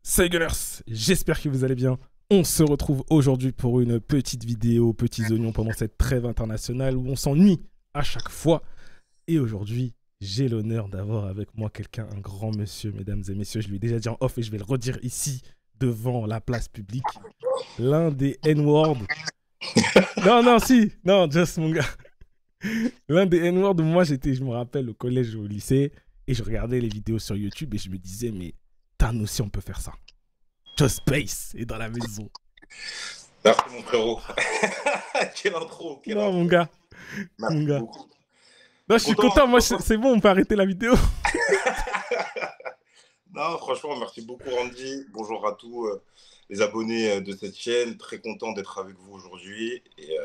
Salut Gunners, j'espère que vous allez bien. On se retrouve aujourd'hui pour une petite vidéo, petits oignons pendant cette trêve internationale où on s'ennuie à chaque fois. Et aujourd'hui, j'ai l'honneur d'avoir avec moi quelqu'un, un grand monsieur, mesdames et messieurs. Je lui ai déjà dit en off et je vais le redire ici, devant la place publique. L'un des N-words. Non, non, si, non, just mon gars. L'un des N-words où moi j'étais, je me rappelle, au collège ou au lycée, et je regardais les vidéos sur YouTube et je me disais, mais Thanos aussi on peut faire ça. Just Space est dans la maison. Merci mon frérot. Quelle intro, quelle Non, intro. mon gars. Merci Mon gars. beaucoup. Non, je suis content. Moi, c'est bon, on peut arrêter la vidéo. Non, franchement, merci beaucoup Randy. Bonjour à tous les abonnés de cette chaîne. Très content d'être avec vous aujourd'hui. Et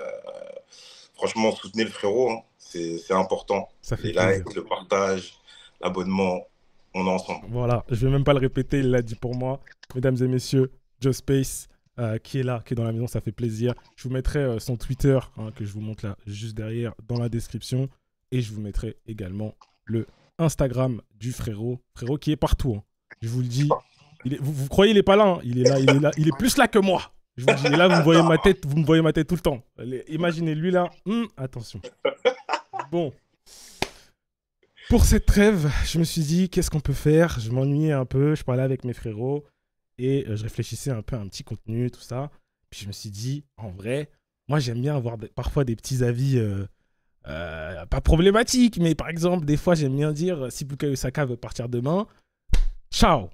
franchement, soutenez le frérot. Hein. C'est important. Ça fait Les plaisir. likes, le partage, l'abonnement, on est ensemble. Voilà, je vais même pas le répéter, il l'a dit pour moi. Mesdames et messieurs, Joe Space, qui est là, qui est dans la maison, ça fait plaisir. Je vous mettrai son Twitter, que je vous montre là, juste derrière, dans la description. Et je vous mettrai également le Instagram du frérot. Frérot qui est partout. Hein. Je vous le dis. Vous croyez, il est pas là, hein. Il est là, il est là. Il est plus là que moi. Je vous le dis. Et là, vous me voyez ma tête, vous me voyez ma tête tout le temps. Imaginez lui là. Attention. Bon. Pour cette trêve, je me suis dit, qu'est-ce qu'on peut faire? Je m'ennuyais un peu, je parlais avec mes frérots et je réfléchissais un peu à un petit contenu, tout ça. Puis je me suis dit, en vrai, moi j'aime bien avoir parfois des petits avis, pas problématiques, mais par exemple, des fois j'aime bien dire, si Bukayo Saka veut partir demain, ciao,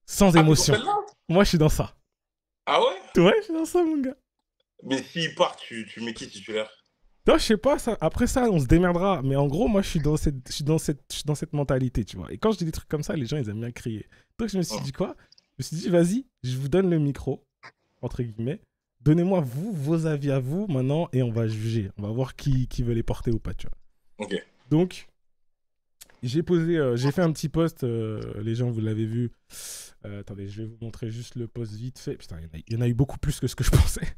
sans émotion. Moi je suis dans ça. Ah ouais? Ouais, je suis dans ça, mon gars. Mais s'il part, tu mets qui titulaire? Non, je sais pas, ça. Après ça, on se démerdera. Mais en gros, moi, je suis dans cette mentalité, tu vois. Et quand je dis des trucs comme ça, les gens, ils aiment bien crier. Donc, je me suis dit quoi? Je me suis dit, vas-y, je vous donne le micro, entre guillemets. Donnez-moi, vous, vos avis à vous, maintenant, et on va juger. On va voir qui veut les porter ou pas, tu vois. Ok. Donc, j'ai fait un petit post. Les gens, vous l'avez vu. Attendez, je vais vous montrer juste le post vite fait. Putain, il y en a eu beaucoup plus que ce que je pensais.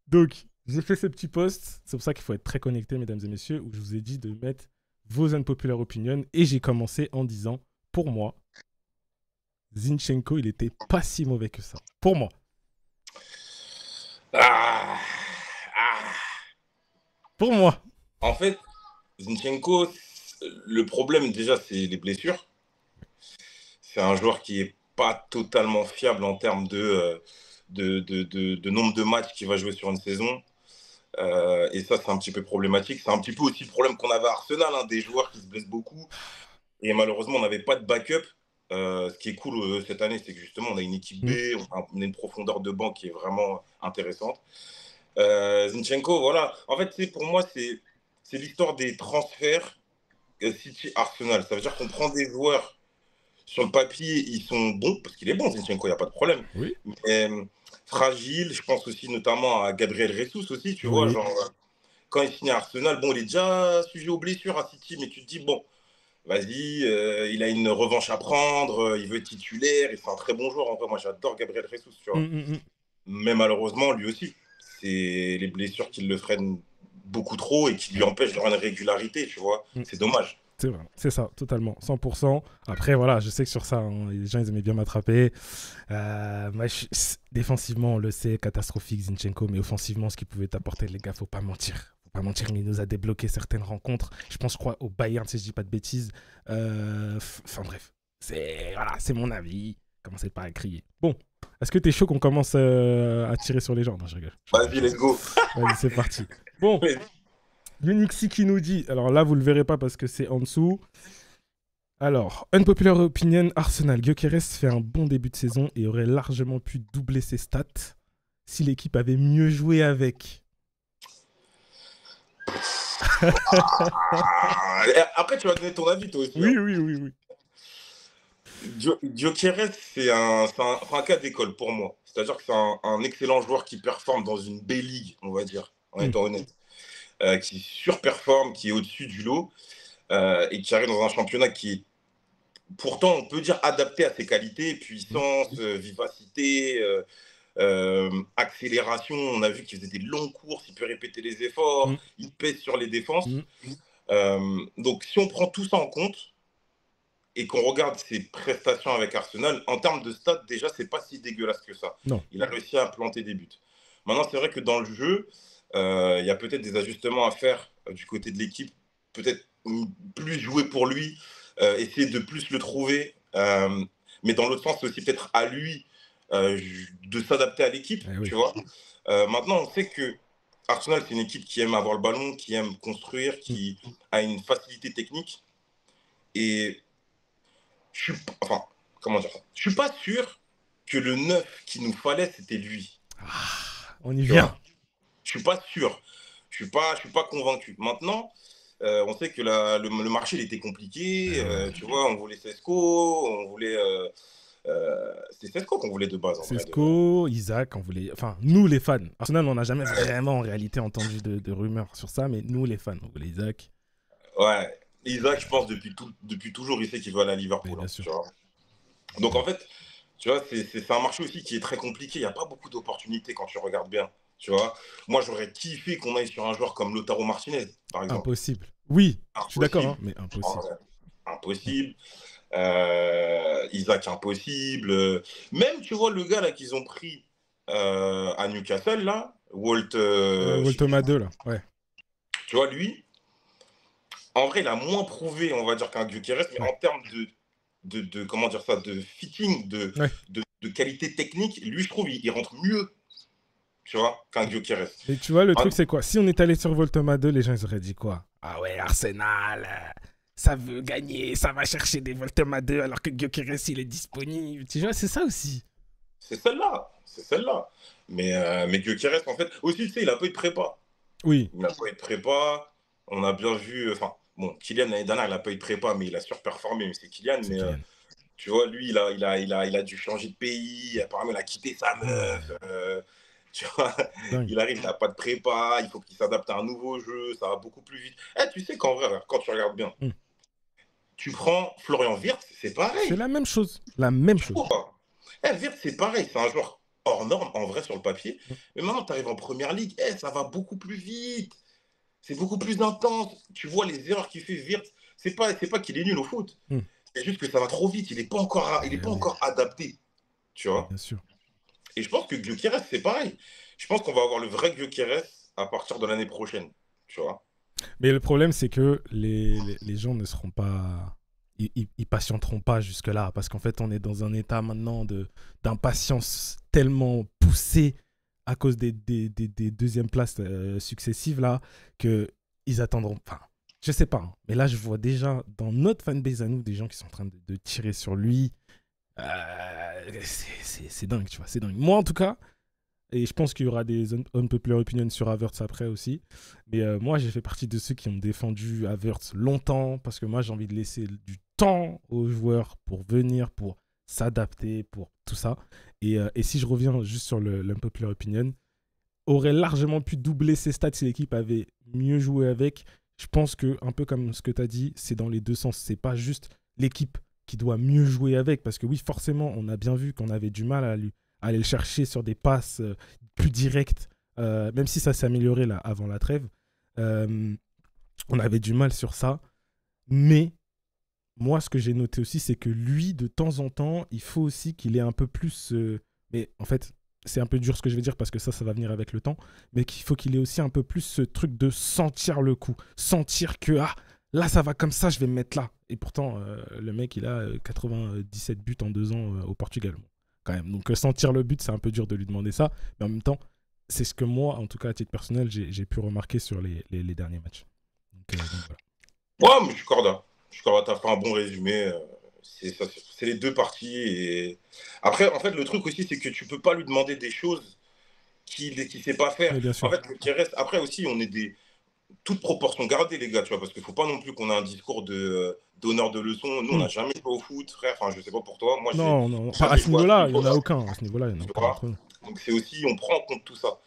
Donc, j'ai fait ce petit post, c'est pour ça qu'il faut être très connecté, mesdames et messieurs, où je vous ai dit de mettre vos unpopular opinions, et j'ai commencé en disant, pour moi, Zinchenko, il était pas si mauvais que ça. Pour moi. Pour moi. En fait, Zinchenko, le problème déjà, c'est les blessures. C'est un joueur qui est pas totalement fiable en termes de nombre de matchs qu'il va jouer sur une saison. Et ça, c'est un petit peu problématique. C'est un petit peu aussi le problème qu'on avait à Arsenal, hein, des joueurs qui se blessent beaucoup. Et malheureusement, on n'avait pas de backup. Ce qui est cool cette année, c'est que justement, on a une équipe B, on a une profondeur de banc qui est vraiment intéressante. Zinchenko, voilà. En fait, pour moi, c'est l'histoire des transferts City-Arsenal. Ça veut dire qu'on prend des joueurs, sur le papier, ils sont bons, parce qu'il est bon, Zinchenko, il n'y a pas de problème. Oui. Mais fragile, je pense aussi notamment à Gabriel Jesus aussi, tu vois, genre, quand il signe à Arsenal, bon, il est déjà sujet aux blessures à City, mais tu te dis, bon, vas-y, il a une revanche à prendre, il veut être titulaire, il fait un très bon joueur, en vrai, moi j'adore Gabriel Jesus, tu vois. Mais malheureusement, lui aussi, c'est les blessures qui le freinent beaucoup trop et qui lui empêchent d'avoir une régularité, tu vois. C'est dommage. C'est vrai, c'est ça, totalement, 100%. Après, voilà, je sais que sur ça, hein, les gens, ils aimaient bien m'attraper. Défensivement, on le sait, catastrophique, Zinchenko, mais offensivement, ce qu'il pouvait apporter, les gars, faut pas mentir. Faut pas mentir, mais il nous a débloqué certaines rencontres. Je pense, je crois, au Bayern, si je dis pas de bêtises. Enfin, bref, c'est mon avis. Commencez pas à crier. Bon, est-ce que t'es chaud qu'on commence à tirer sur les gens? Non, je rigole. Vas-y, let's go. Vas-y, c'est parti. Bon. Unixi qui nous dit, alors là vous le verrez pas parce que c'est en dessous. Alors, unpopular opinion, Arsenal. Gyökeres fait un bon début de saison et aurait largement pu doubler ses stats si l'équipe avait mieux joué avec. Après, tu vas donner ton avis toi aussi. Oui, oui, oui, oui. Gyökeres, c'est un cas d'école pour moi. C'est-à-dire que c'est un excellent joueur qui performe dans une B-League, on va dire, en étant honnête. Qui surperforme, qui est au-dessus du lot, et qui arrive dans un championnat qui est pourtant, on peut dire, adapté à ses qualités, puissance, vivacité, accélération. On a vu qu'il faisait des longues courses, il peut répéter les efforts, il pèse sur les défenses. Donc, si on prend tout ça en compte, et qu'on regarde ses prestations avec Arsenal, en termes de stats, déjà, c'est pas si dégueulasse que ça. Non. Il a réussi à planter des buts. Maintenant, c'est vrai que dans le jeu, il y a peut-être des ajustements à faire du côté de l'équipe, peut-être plus jouer pour lui, essayer de plus le trouver, mais dans l'autre sens, c'est aussi peut-être à lui de s'adapter à l'équipe, Oui. tu vois. Maintenant, on sait que Arsenal, c'est une équipe qui aime avoir le ballon, qui aime construire, qui a une facilité technique. Et je suis, enfin, comment dire ça? Je suis pas sûr que le neuf qu'il nous fallait, c'était lui. On y Tu vient. vois. Je suis pas sûr. Je suis pas convaincu. Maintenant, on sait que le marché il était compliqué. Tu vois, on voulait Sesco, on voulait. C'est Sesco qu'on voulait de base en vrai. Sesco, Isaac, on voulait. Enfin, nous les fans. Arsenal, on n'a jamais vraiment en réalité entendu de rumeurs sur ça, mais nous les fans, on voulait Isaac. Ouais. Isaac, je pense, depuis toujours, il sait qu'il veut aller à Liverpool. Bien sûr. Tu vois. Donc en fait, tu vois, c'est un marché aussi qui est très compliqué. Il n'y a pas beaucoup d'opportunités quand tu regardes bien. Tu vois, moi j'aurais kiffé qu'on aille sur un joueur comme Lautaro Martinez, par exemple. Impossible. Oui, Impossible. je suis d'accord, hein, mais impossible. Impossible. Isaac, impossible. Même, tu vois, le gars là qu'ils ont pris à Newcastle, là, Thomas 2, là, ouais. Tu vois, lui, en vrai, il a moins prouvé, on va dire, qu'un Gyökeres, mais en termes comment dire ça, de fitting, de qualité technique, lui, je trouve, il rentre mieux, tu vois, qu'un Gyökeres. Mais tu vois, le truc, c'est quoi? Si on est allé sur Voltoma 2, les gens, ils auraient dit quoi? Ah ouais, Arsenal, ça veut gagner, ça va chercher des Voltoma 2 alors que Gyökeres, il est disponible. Tu vois, c'est ça aussi. C'est celle-là. Mais Gyökeres, en fait, aussi, tu sais, il a pas eu de prépa. Oui. Il n'a pas eu de prépa. On a bien vu, enfin, bon, Kylian l'année dernière, il n'a pas eu de prépa, mais il a surperformé, mais c'est Kylian. Mais tu vois, lui, il a dû changer de pays, apparemment, il a quitté sa meuf. Tu vois, il arrive, il n'a pas de prépa, il faut qu'il s'adapte à un nouveau jeu, ça va beaucoup plus vite. Tu sais qu'en vrai, quand tu regardes bien, tu prends Florian Wirtz, c'est pareil. C'est la même chose. La même chose. Wirtz, c'est pareil, c'est un joueur hors norme, en vrai, sur le papier. Mais maintenant, tu arrives en première ligue, ça va beaucoup plus vite. C'est beaucoup plus intense. Tu vois les erreurs qu'il fait Wirtz. C'est pas qu'il est nul au foot. C'est juste que ça va trop vite. Il n'est pas encore adapté. Tu vois. Bien sûr. Et je pense que Gyökeres, c'est pareil. Je pense qu'on va avoir le vrai Gyökeres à partir de l'année prochaine. Tu vois. Mais le problème, c'est que les gens ne seront pas... Ils patienteront pas jusque-là. Parce qu'en fait, on est dans un état maintenant d'impatience tellement poussée à cause des deuxièmes places successives, là, qu'ils attendront... Enfin, je sais pas. Hein, mais là, je vois déjà dans notre fanbase à nous des gens qui sont en train de tirer sur lui. C'est dingue, tu vois. C'est dingue. Moi, en tout cas... Et je pense qu'il y aura des unpopular opinions sur Havertz après aussi. Mais moi, j'ai fait partie de ceux qui ont défendu Havertz longtemps parce que moi, j'ai envie de laisser du temps aux joueurs pour venir, pour s'adapter, pour tout ça. Et si je reviens juste sur l'unpopular opinion, aurait largement pu doubler ses stats si l'équipe avait mieux joué avec. Je pense que, un peu comme ce que tu as dit, c'est dans les deux sens. C'est pas juste l'équipe qui doit mieux jouer avec. Parce que oui, forcément, on a bien vu qu'on avait du mal à aller le chercher sur des passes plus directes, même si ça s'est amélioré là, avant la trêve. On avait du mal sur ça. Mais moi, ce que j'ai noté aussi, c'est que lui, de temps en temps, il faut aussi qu'il ait un peu plus... mais en fait, c'est un peu dur ce que je vais dire parce que ça va venir avec le temps. Mais qu'il faut qu'il ait aussi un peu plus ce truc de sentir le coup. Sentir que, là, ça va comme ça, je vais me mettre là. Et pourtant, le mec, il a 97 buts en 2 ans au Portugal. Quand même. Donc sentir le but, c'est un peu dur de lui demander ça, mais en même temps, c'est ce que moi, en tout cas à titre personnel, j'ai pu remarquer sur les derniers matchs. Donc, voilà. Ouais, mais je suis corda. T'as fait un bon résumé. C'est les deux parties. Et... Après, en fait, le truc aussi, c'est que tu peux pas lui demander des choses qu'il ne sait pas faire. En fait, le qui reste... Après aussi, on est des... Toute proportion gardée, les gars, tu vois, parce qu'il ne faut pas non plus qu'on ait un discours d'honneur de leçon. Nous, on n'a jamais joué au foot, frère. Enfin, je sais pas pour toi. Moi, non. À ce niveau-là, il n'y en a aucun. À ce niveau-là, il n'y en a pas. Donc, c'est aussi, on prend en compte tout ça.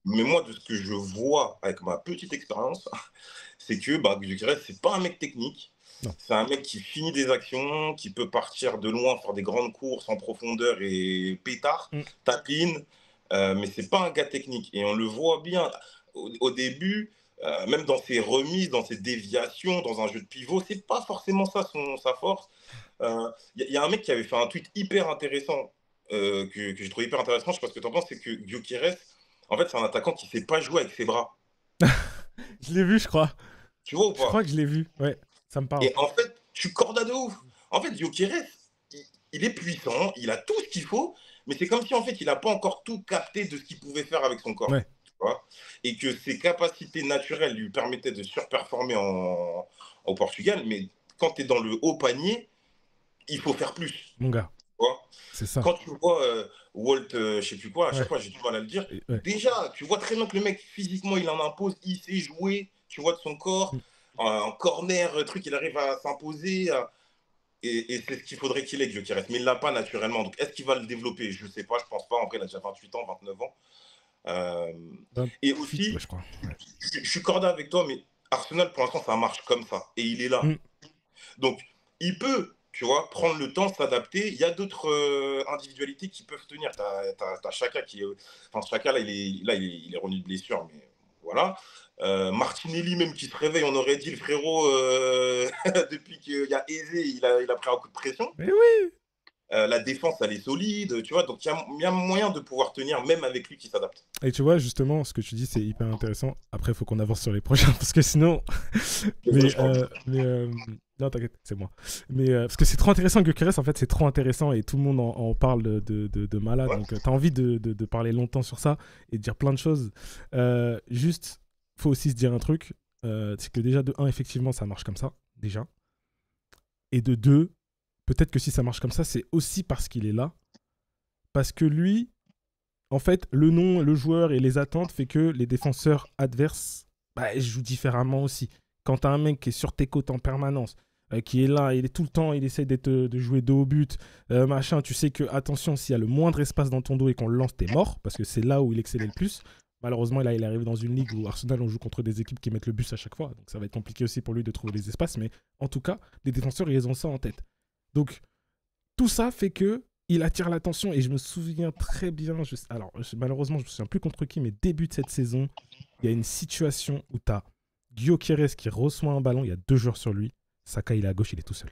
Mais moi, de ce que je vois avec ma petite expérience, c'est que Gyökeres, c'est pas un mec technique. C'est un mec qui finit des actions, qui peut partir de loin, faire des grandes courses en profondeur et pétard, tapine. Mais c'est pas un gars technique. Et on le voit bien. Au début, même dans ses remises, dans ses déviations, dans un jeu de pivot, c'est pas forcément ça sa force. Il y a un mec qui avait fait un tweet hyper intéressant, que j'ai trouvé hyper intéressant, je sais pas ce que tu en penses, c'est que Gyökeres, en fait, c'est un attaquant qui sait pas jouer avec ses bras. Je l'ai vu, je crois. Tu vois ou Je crois pas? que je l'ai vu. Ouais, ça me parle. Et en fait, tu cordas de ouf. En fait, Gyökeres, il est puissant, il a tout ce qu'il faut, mais c'est comme si en fait, il n'a pas encore tout capté de ce qu'il pouvait faire avec son corps. Ouais, Tu vois, et que ses capacités naturelles lui permettaient de surperformer au Portugal, mais quand tu es dans le haut panier, il faut faire plus. Tu mon gars, vois, c'est ça. quand tu vois Walt, je sais plus quoi, à chaque Ouais, fois j'ai du mal à le dire, ouais. déjà, tu vois très bien que le mec, physiquement, il en impose, il sait jouer, tu vois, de son corps, Mm. en corner, truc, il arrive à s'imposer. Et c'est ce qu'il faudrait qu'il ait, Gyökeres. Mais il ne l'a pas naturellement. Donc, est-ce qu'il va le développer? Je ne sais pas, je ne pense pas. En vrai, il a déjà 28 ans, 29 ans. Euh, et 28, ouais, aussi, je crois. Ouais. je suis corda avec toi, mais Arsenal, pour l'instant, ça marche comme ça. Et il est là. Mm. Donc, il peut, tu vois, prendre le temps, s'adapter. Il y a d'autres individualités qui peuvent tenir. Tu as Chaka qui est. Enfin, Chaka, là, il est revenu de blessure, mais voilà. Martinelli, même qui se réveille, on aurait dit le frérot, depuis qu'il y a Eze, il a pris un coup de pression. Mais oui! La défense, elle est solide, tu vois. Donc, il y a moyen de pouvoir tenir, même avec lui qui s'adapte. Et tu vois, justement, ce que tu dis, c'est hyper intéressant. Après, il faut qu'on avance sur les prochains, parce que sinon... Désolé, mais... je parle. Non, t'inquiète, c'est moi. Mais parce que c'est trop intéressant, Gyökeres, en fait, c'est trop intéressant, et tout le monde en parle de malade. Ouais. Donc, t'as envie de parler longtemps sur ça, et de dire plein de choses. Juste, faut aussi se dire un truc, c'est que déjà, de un, effectivement, ça marche comme ça, déjà. Et de deux, peut-être que si ça marche comme ça, c'est aussi parce qu'il est là. Parce que lui, en fait, le nom, le joueur et les attentes fait que les défenseurs adverses jouent différemment aussi. Quand t'as un mec qui est sur tes côtes en permanence, qui est là, il est tout le temps, il essaie de jouer dos au but, machin, tu sais que, attention, s'il y a le moindre espace dans ton dos et qu'on le lance, t'es mort, parce que c'est là où il excellait le plus. Malheureusement, là, il arrive dans une ligue où Arsenal, on joue contre des équipes qui mettent le bus à chaque fois, donc ça va être compliqué aussi pour lui de trouver les espaces, mais en tout cas, les défenseurs, ils ont ça en tête. Donc, tout ça fait que il attire l'attention et je me souviens très bien, malheureusement je me souviens plus contre qui, mais début de cette saison, il y a une situation où tu as Gyökeres qui reçoit un ballon, il y a 2 joueurs sur lui, Saka il est à gauche, il est tout seul.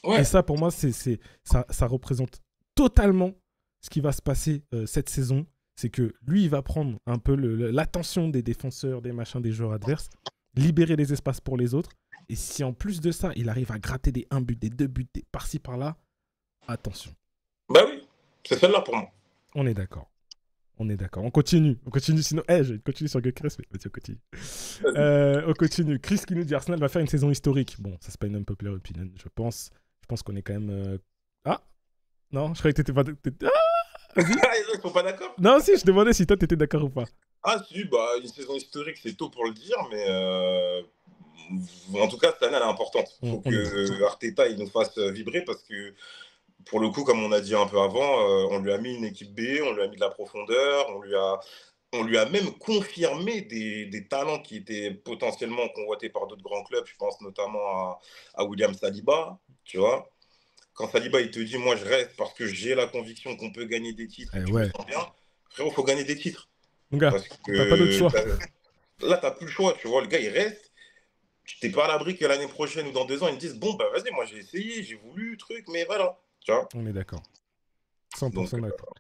Ouais. Et ça pour moi, ça représente totalement ce qui va se passer cette saison, c'est que lui il va prendre un peu l'attention des défenseurs, des machins, des joueurs adverses, libérer les espaces pour les autres, et si en plus de ça, il arrive à gratter des 1 but, des 2 buts, des par-ci par-là, attention. Bah oui, c'est celle-là pour moi. On est d'accord. On est d'accord. On continue. On continue sinon. Je vais continuer sur Gyökeres, mais vas-y, on continue. On continue. Chris qui nous dit Arsenal va faire une saison historique. Bon, ça c'est pas une unpopular opinion, je pense. Je pense qu'on est quand même. Ah non, je croyais que t'étais pas. Vas-y. Ils sont pas d'accord? Non, si, je demandais si toi t'étais d'accord ou pas. Ah si, bah une saison historique, c'est tôt pour le dire, mais en tout cas, cette année, elle est importante. Il faut que Arteta il nous fasse vibrer parce que, pour le coup, comme on a dit un peu avant, on lui a mis une équipe B, on lui a mis de la profondeur, on lui a même confirmé des talents qui étaient potentiellement convoités par d'autres grands clubs. Je pense notamment à William Saliba, tu vois. Quand Saliba, il te dit, moi, je reste parce que j'ai la conviction qu'on peut gagner des titres et que je me sens bien, frérot, il faut gagner des titres. Mon gars, Parce t'as pas d'autre que choix. là, t'as plus le choix, tu vois. Le gars, il reste. Tu t'es pas à l'abri que l'année prochaine ou dans 2 ans, ils me disent, bon, bah vas-y, moi, j'ai essayé, j'ai voulu, truc, mais voilà. Tu vois. On est d'accord. Donc, 100% d'accord.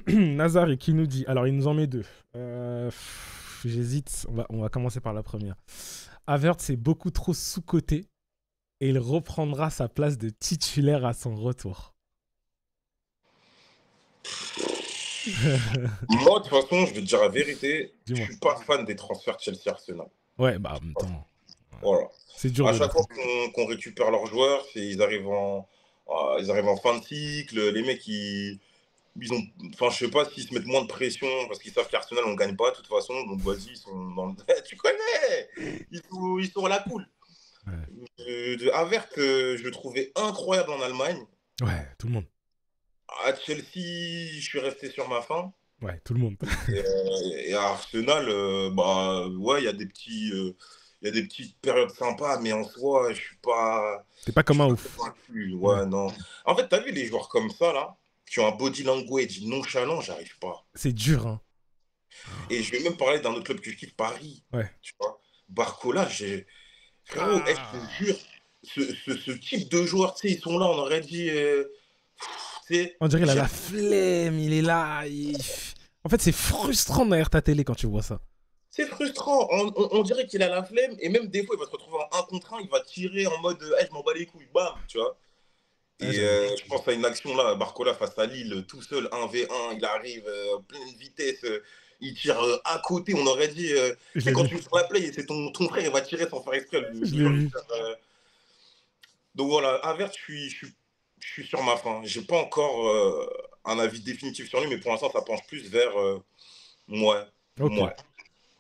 Nazar qui nous dit, alors il nous en met 2. J'hésite, on va commencer par la première. Havertz c'est beaucoup trop sous-coté et il reprendra sa place de titulaire à son retour. moi, de toute façon, je vais te dire la vérité, je Dis-moi. suis pas fan des transferts Chelsea-Arsenal. Ouais, bah en même temps, Voilà. c'est dur À de chaque battre. fois qu'on récupère leurs joueurs, ils arrivent en fin de cycle. Les mecs, ils ont, enfin, je sais pas s'ils se mettent moins de pression parce qu'ils savent qu'Arsenal, on ne gagne pas de toute façon. Donc, vas-y, ils sont dans le. Tu connais! Ils sont à la cool. Ouais. De Havertz, je le trouvais incroyable en Allemagne. Ouais, tout le monde. À Chelsea, je suis resté sur ma faim. Ouais, tout le monde. Et à Arsenal, bah, ouais, il y a des petites périodes sympas, mais en soi, T'es pas je comme suis un pas ouf. convaincu. Ouais. Ouais, non. En fait, t'as vu les joueurs comme ça, là, qui ont un body language nonchalant, j'arrive pas. C'est dur, hein. Et je vais même parler d'un autre club que je kiffe, Paris. Ouais. Tu vois, Barcola, frérot, je te Ah. jure, ce type de joueurs, tu sais, ils sont là, on aurait dit, tu sais, On dirait il a la j'aime. flemme, il est là. En fait, c'est frustrant derrière ta télé quand tu vois ça. C'est frustrant. On dirait qu'il a la flemme et même des fois, il va se retrouver en 1 contre 1, il va tirer en mode hey, je m'en bats les couilles, bam, tu vois. Ouais, Et j'avoue. je pense à une action là, Barcola face à Lille, tout seul, 1v1, il arrive pleine vitesse, il tire à côté, on aurait dit, tu sais, J'ai quand vu. tu joues sur la play, c'est ton frère, il va tirer sans faire exprès, Je le l'ai joueur, vu. donc voilà, Havertz, je suis sur ma fin. J'ai pas encore un avis définitif sur lui, mais pour l'instant, ça penche plus vers moi. Ok. Moi.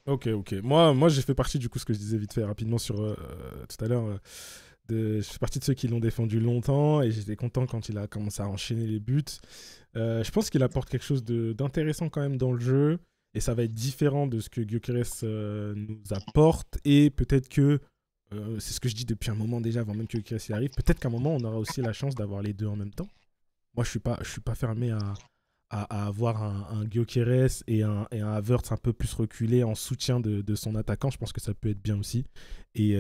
Ok. Moi j'ai fait partie, du coup, ce que je disais vite fait rapidement sur tout à l'heure. Je fais partie de ceux qui l'ont défendu longtemps et j'étais content quand il a commencé à enchaîner les buts. Je pense qu'il apporte quelque chose d'intéressant quand même dans le jeu et ça va être différent de ce que Gyökeres nous apporte et peut-être que, c'est ce que je dis depuis un moment déjà avant même que Gyökeres il arrive, peut-être qu'à un moment on aura aussi la chance d'avoir les deux en même temps. Moi je suis pas fermé à avoir un Gyökeres et un Havertz un peu plus reculé en soutien de son attaquant. Je pense que ça peut être bien aussi. Et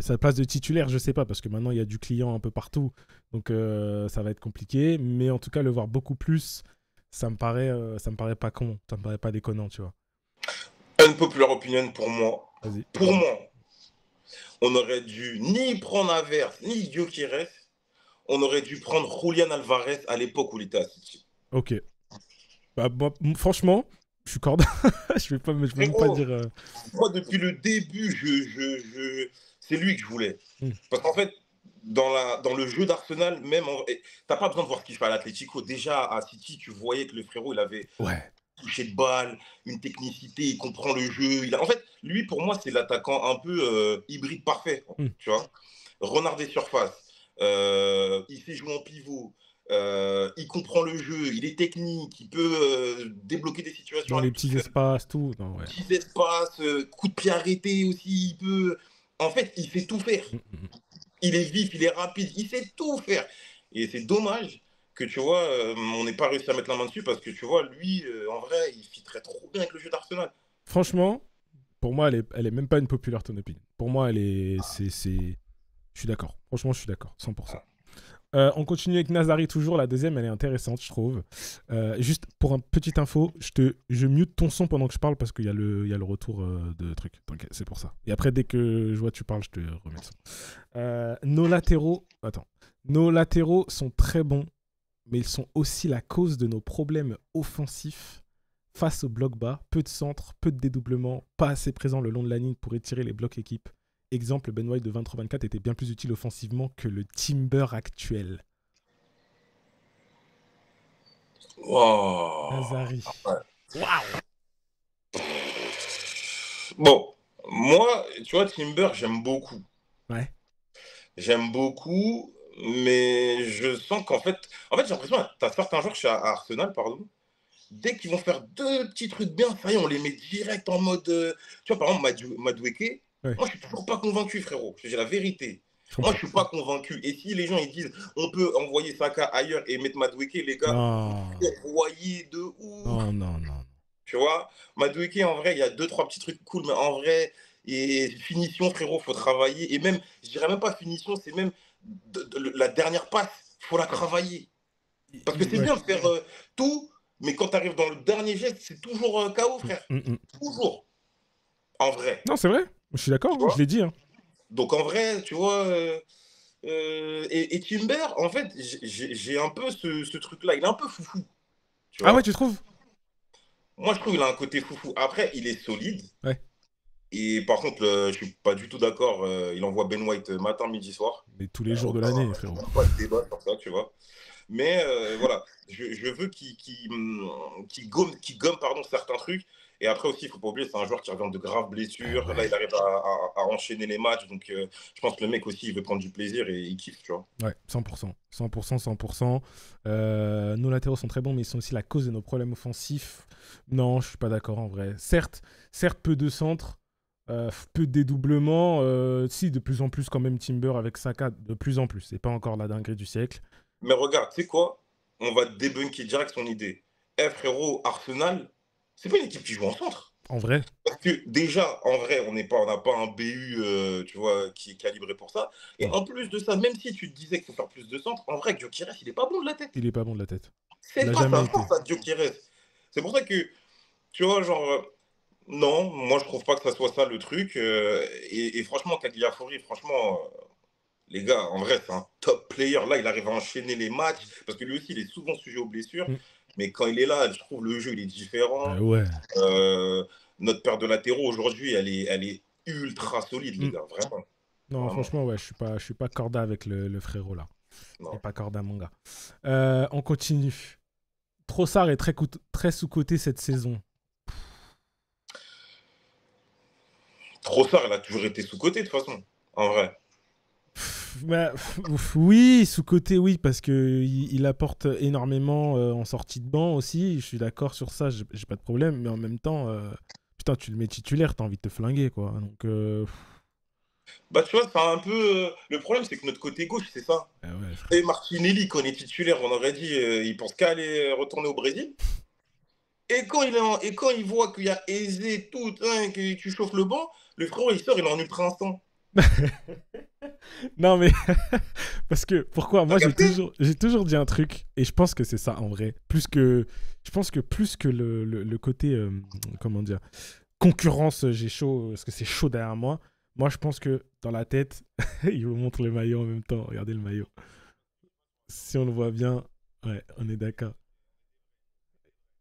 sa place de titulaire, je sais pas, parce que maintenant il y a du client un peu partout. Donc ça va être compliqué. Mais en tout cas, le voir beaucoup plus, ça me paraît pas con. Ça me paraît pas déconnant, tu vois. Unpopular opinion pour moi. Vas-y. Pour moi, on aurait dû ni prendre Havertz, ni Gyökeres. On aurait dû prendre Julian Alvarez à l'époque où il était à City. Ok. Bah, franchement, je suis corda. Je vais même pas Frérot, dire. moi, depuis le début, c'est lui que je voulais. Hmm. Parce qu'en fait, dans le jeu d'Arsenal, même, t'as pas besoin de voir ce qu'il fait à l'Atlético. Déjà, à City, tu voyais que le frérot, il avait Ouais. touché de balle, une technicité, il comprend le jeu. En fait, lui, pour moi, c'est l'attaquant un peu hybride parfait. Hmm. Tu vois, renard des surfaces. Il sait jouer en pivot. Il comprend le jeu, il est technique, il peut débloquer des situations Dans à les lui tout petits seul. espaces, tout. Non, ouais. Petits espaces, coup de pied arrêté aussi, il peut. En fait, il sait tout faire. Hmm. Il est vif, il est rapide, il sait tout faire. Et c'est dommage que tu vois, on n'ait pas réussi à mettre la main dessus parce que tu vois, lui, en vrai, il fitterait trop bien avec le jeu d'Arsenal. Franchement, pour moi, elle est même pas une populaire ton opinion. Pour moi, elle est. Je suis d'accord. Franchement, je suis d'accord. 100%. On continue avec Nazari toujours. La deuxième, elle est intéressante, je trouve. Juste pour un petit info, je mute ton son pendant que je parle parce qu'il y a le retour de truc. Donc, c'est pour ça. Et après, dès que je vois que tu parles, je te remets le son. Nos latéraux. Attends. Nos latéraux sont très bons, mais ils sont aussi la cause de nos problèmes offensifs. Face au bloc bas, peu de centre, peu de dédoublement, pas assez présent le long de la ligne pour étirer les blocs équipes. Exemple, Ben White de 23-24 était bien plus utile offensivement que le Timber actuel. Wow. Nazari. Waouh. Bon, moi, tu vois, Timber, j'aime beaucoup. Ouais. J'aime beaucoup, mais je sens qu'en fait, j'ai l'impression que tu as certains joueurs chez Arsenal, pardon, dès qu'ils vont faire deux petits trucs bien, ça y est, on les met direct en mode. Tu vois, par exemple, Madueke, Ouais. moi, je suis toujours pas convaincu, frérot. J'ai la vérité. Je Moi, je comprends. suis pas convaincu. Et si les gens ils disent on peut envoyer Saka ailleurs et mettre Madueke, les gars, vous Non. voyez de ouf. Non. Tu vois, Madueke, en vrai, il y a deux, trois petits trucs cool, mais en vrai, et finition, frérot, faut travailler. Et même, je dirais même pas finition, c'est même la dernière passe, faut la travailler. Parce que c'est Ouais. bien de faire tout, mais quand tu arrives dans le dernier geste, c'est toujours KO, Mm, frère. mm, mm. Toujours. En vrai. Non, c'est vrai. Je suis d'accord. Tu Hein, je vois. l'ai dit. Hein. Donc, en vrai, tu vois. Et Timber, en fait, j'ai un peu ce truc-là. Il est un peu foufou. Tu Ah ouais, vois. tu trouves? Moi, je trouve qu'il a un côté foufou. Après, il est solide. Ouais. Et par contre, je suis pas du tout d'accord. Il envoie Ben White matin, midi, soir. Mais tous les jours de Aucun, l'année, frérot. pas de débat sur ça, tu vois. Mais voilà, je veux qu'il gomme pardon, certains trucs. Et après aussi, il ne faut pas oublier, c'est un joueur qui revient de graves Ah blessures. Là, ouais. il arrive à enchaîner les matchs. Donc, je pense que le mec aussi, il veut prendre du plaisir et il kiffe, tu vois. Ouais, 100%. 100%, 100%. Nos latéraux sont très bons, mais ils sont aussi la cause de nos problèmes offensifs. Non, je suis pas d'accord en vrai. Certes, peu de centres, peu de dédoublements. Si, de plus en plus quand même Timber avec Saka, de plus en plus. C'est pas encore la dinguerie du siècle. Mais regarde, tu sais quoi? On va débunker direct son idée. Eh frérot, Arsenal, C'est pas une équipe qui joue en centre. En vrai. Parce que déjà, en vrai, on n'a pas un BU, tu vois, qui est calibré pour ça. Et Non, en plus de ça, même si tu te disais qu'il faut faire plus de centres, en vrai, Gyökeres, il est pas bon de la tête. il est pas bon de la tête. Il C'est a pas jamais sa été. force à Gyökeres. C'est pour ça que, tu vois, genre, non, moi je trouve pas que ça soit ça le truc. Et franchement, Cagliari, franchement, les gars, en vrai, c'est un top player. Là, il arrive à enchaîner les matchs parce que lui aussi, il est souvent sujet aux blessures. Mm. Mais quand il est là, je trouve le jeu il est différent. Ouais. Euh, Notre paire de latéraux aujourd'hui, elle est ultra solide, les Mm. gars, vraiment. Non, Vraiment. franchement, ouais, je suis pas corda avec le frérot là. Il est Non. pas corda, mon gars. On continue. Trossard est très sous-coté cette saison. Trossard, il a toujours été sous-côté, de toute façon, en vrai. Oui, sous-coté, oui, parce que il apporte énormément en sortie de banc aussi. Je suis d'accord sur ça, j'ai pas de problème. Mais en même temps, putain, tu le mets titulaire, t'as envie de te flinguer, quoi. Donc, Bah, tu vois, c'est un peu. Le problème, c'est que notre côté gauche, c'est ça. ouais, frère. Et Martinelli, quand il est titulaire, on aurait dit, il pense qu'à aller retourner au Brésil. Et quand il voit qu'il y a aisé tout, hein, que tu chauffes le banc, le frérot, il sort, il est en ultra instant. Non, mais parce que pourquoi? T'as Moi, capté? j'ai toujours dit un truc, et je pense que c'est ça en vrai. Je pense que plus que le côté, comment dire, concurrence, j'ai chaud, parce que c'est chaud derrière moi. Moi, je pense que dans la tête, il vous montre le maillot en même temps. Regardez le maillot. Si on le voit bien, ouais, on est d'accord.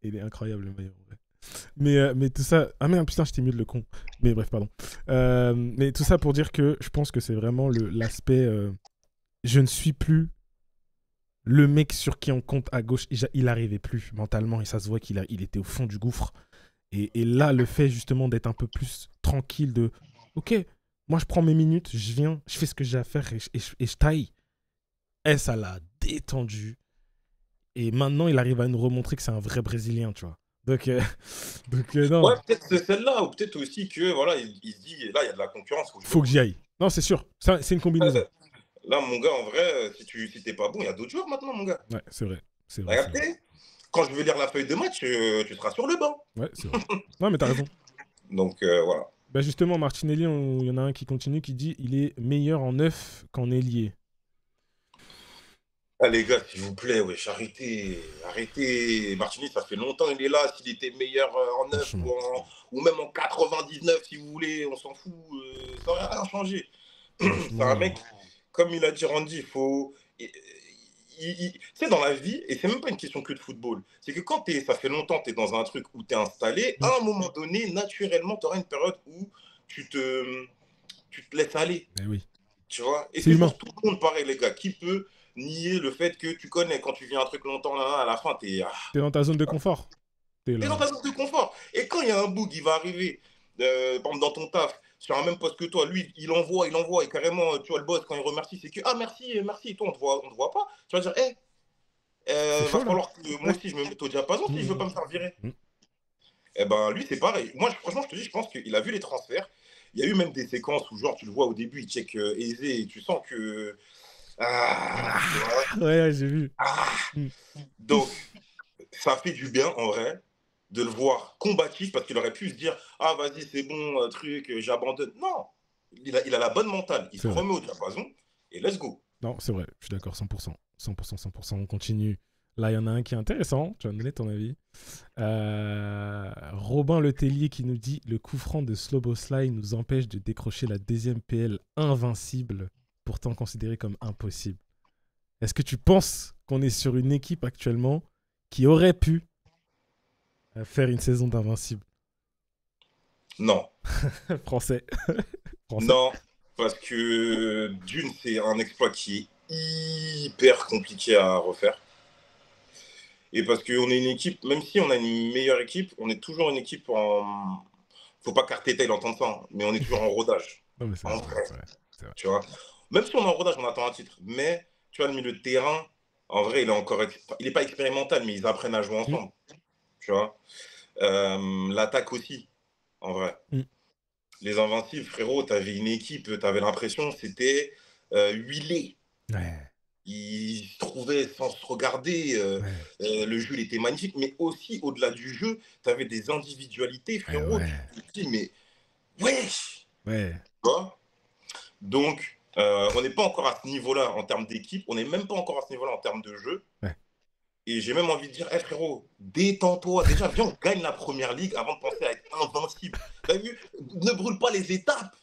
Il est incroyable le maillot. Ouais. Mais tout ça. Ah merde, putain, je t'ai mis le con. Mais bref, pardon. Mais tout ça pour dire que je pense que c'est vraiment l'aspect. Je ne suis plus le mec sur qui on compte à gauche. Il arrivait plus mentalement et ça se voit il était au fond du gouffre. Et là, le fait justement d'être un peu plus tranquille, de ok, moi je prends mes minutes, je viens, je fais ce que j'ai à faire et je taille. Et ça l'a détendu. Et maintenant, il arrive à nous remontrer que c'est un vrai Brésilien, tu vois. Donc, Ouais, non, peut-être c'est celle-là, ou peut-être aussi que, voilà, il se dit, là, il y a de la concurrence, faut que je me faut que j'y bouge. aille. Non, c'est sûr. C'est une combinaison. Là, mon gars, en vrai, si t'es pas bon, il y a d'autres joueurs maintenant, mon gars. Ouais, c'est vrai. C'est vrai, T'as c'est vrai. capté? Quand je vais lire la feuille de match, tu seras sur le banc. Ouais, c'est vrai. Non, mais t'as raison. Donc, voilà. Bah justement, Martinelli, il y en a un qui continue qui dit il est meilleur en neuf qu'en ailier. Ah, les gars, s'il vous plaît, wesh, arrêtez. Martinez, ça fait longtemps il est là. S'il était meilleur en 9 Franchement. ou même en 99, si vous voulez, on s'en fout. Ça n'aurait rien changé. C'est un Franchement. mec, comme il a dit Randy, il faut. Tu sais, dans la vie, et c'est même pas une question que de football, c'est que quand ça fait longtemps que tu es dans un truc où tu es installé, Mm. à un moment donné, naturellement, tu auras une période où tu te, tu te laisses aller. Eh oui. Tu vois? Et C'est c'est humain. pour tout le monde pareil, les gars. Qui peut nier le fait que tu connais quand tu vis un truc longtemps, là, à la fin, T'es dans ta zone de confort. T'es t'es dans là. ta zone de confort. Et quand il y a un bout qui va arriver, par exemple, dans ton taf, sur un même poste que toi, lui, il envoie, et carrément, tu vois, le boss, quand il remercie, c'est que, ah, merci, merci, et toi, on te voit pas. Tu vas dire, C'est va chaud là. falloir que moi Ouais. aussi, je me mette au diapason si je veux Mm. pas me faire virer. Mm. Eh ben, lui, c'est pareil. Moi, franchement, je te dis, je pense qu'il a vu les transferts. Il y a eu même des séquences où, genre, tu le vois au début, il check aisé, et tu sens que. Ah, tu vois. Ah, ouais, j'ai vu. Ah. Mm. Donc, ça fait du bien, en vrai, de le voir combatif, parce qu'il aurait pu se dire, ah, vas-y, c'est bon, truc, j'abandonne. Non, il a la bonne mentale. Il C'est se vrai. remet au diapason, et let's go. Non, c'est vrai. Je suis d'accord, 100%. 100%, 100%. On continue. Là, il y en a un qui est intéressant. Tu vas me donner ton avis. Robin Letellier qui nous dit le coup franc de Sloboslai nous empêche de décrocher la deuxième PL invincible, pourtant considérée comme impossible. Est-ce que tu penses qu'on est sur une équipe actuellement qui aurait pu faire une saison d'invincible? Non, Français. Français. non, parce que d'une, c'est un exploit qui est hyper compliqué à refaire. Et parce qu'on est une équipe, même si on a une meilleure équipe, on est toujours une équipe en. Faut pas qu'Arteta il entende ça, hein, mais on est toujours en rodage. Non, mais c'est En vrai, vrai, c'est vrai, c'est vrai. tu vois. Même si on est en rodage, on attend un titre. Mais, tu vois, le milieu de terrain, en vrai, il est encore. Il est pas expérimental, mais ils apprennent à jouer Mm, ensemble. Tu vois. L'attaque aussi, en vrai. mm. Les Invincibles, frérot, t'avais une équipe, t'avais l'impression c'était huilé. Ouais. il se trouvait sans se regarder. Ouais, Le jeu, il était magnifique. Mais aussi, au-delà du jeu, tu avais des individualités, ouais, frérot. Tu ouais, te dis, mais wesh! ouais, Tu vois. Donc, on n'est pas encore à ce niveau-là en termes d'équipe. On n'est même pas encore à ce niveau-là en termes de jeu. ouais. Et j'ai même envie de dire, hey, frérot, détends-toi. Déjà, viens, on gagne la première ligue avant de penser à être invincible. T'as vu? Ne brûle pas les étapes.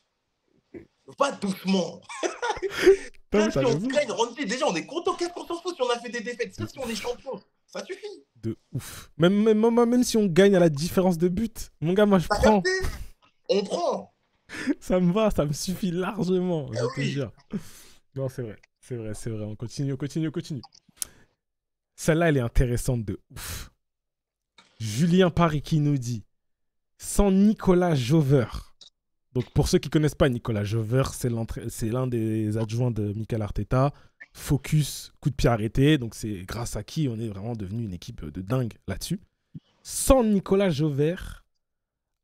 Va doucement. Non, mais Même t'as si on raison. gagne, Randy, déjà, on est content. Qu'est-ce qu'on s'en fout si on a fait des défaites? Ça, De si on est ouf. champion, ça suffit. De ouf. Même si on gagne à la différence de but, mon gars, moi, je T'as prends. capté? On prend. Ça me va, ça me suffit largement, Eh je te oui. jure. Non, c'est vrai. C'est vrai, c'est vrai. On continue, on continue, on continue. Celle-là, elle est intéressante de ouf. Julien Paris qui nous dit sans Nicolas Jover. Donc, pour ceux qui ne connaissent pas Nicolas Jover, c'est l'un des adjoints de Mikel Arteta. Focus, coup de pied arrêté. Donc, c'est grâce à qui on est vraiment devenu une équipe de dingue là-dessus. Sans Nicolas Jover,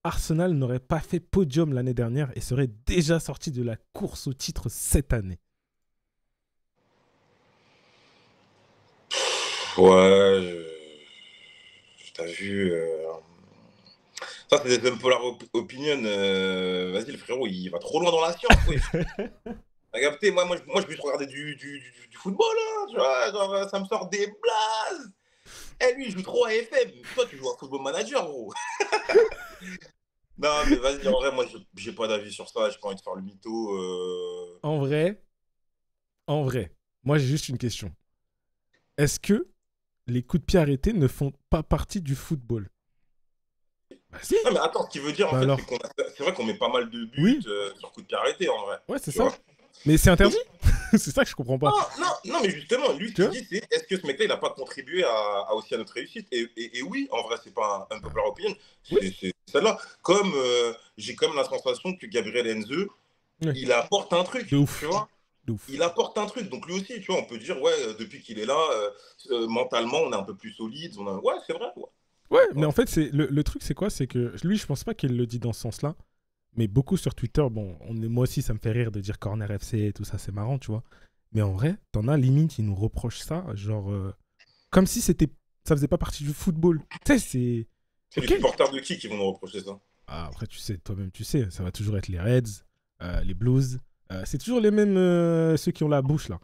Arsenal n'aurait pas fait podium l'année dernière et serait déjà sorti de la course au titre cette année. Ouais, t'as vu. Ça, c'est des unpopular opinion. Vas-y, le frérot, il va trop loin dans la science. Wesh. T'as capté? Moi, je vais juste regarder du football. Hein, tu vois, genre, ça me sort des blazes. Eh, lui, il joue trop à FM. Toi, tu joues à Football Manager, gros. Non, mais vas-y, en vrai, moi, j'ai pas d'avis sur ça. J'ai pas envie de faire le mytho. En vrai, en vrai, moi j'ai juste une question. Est-ce que les coups de pied arrêtés ne font pas partie du football? Bah si. Non, mais attends, ce qu'il veut dire, en Bah fait, alors, c'est vrai qu'on met pas mal de buts oui, sur coup de pied arrêté, en vrai. ouais, c'est Tu ça. vois. Mais c'est Donc, interdit. C'est ça que je comprends non, pas. non, non, mais justement, lui, ce Tu qu'il vois? dit, c'est est-ce que ce mec-là, il n'a pas contribué aussi à notre réussite et oui, en vrai, c'est pas un Bah, popular opinion, oui, c'est celle-là. Comme j'ai comme la sensation que Gabriel Enze, oui. il apporte un De truc, tu ouf. vois. De ouf. Il apporte un truc. Donc lui aussi, tu vois, on peut dire, ouais, depuis qu'il est là, mentalement, on est un peu plus solide. Ouais, c'est vrai, ouais. Ouais, mais Ouais. en fait, le truc, c'est quoi? C'est que lui, je pense pas qu'il le dit dans ce sens-là. Mais beaucoup sur Twitter, bon, moi aussi, ça me fait rire de dire Corner FC et tout ça, c'est marrant, tu vois. Mais en vrai, t'en as limite qui nous reprochent ça, genre, comme si ça faisait pas partie du football. Tu sais, c'est. C'est les Ok. supporters de qui vont nous reprocher ça? Ah, après, tu sais, toi-même, tu sais, ça va toujours être les Reds, les Blues. C'est toujours les mêmes, ceux qui ont la bouche, là.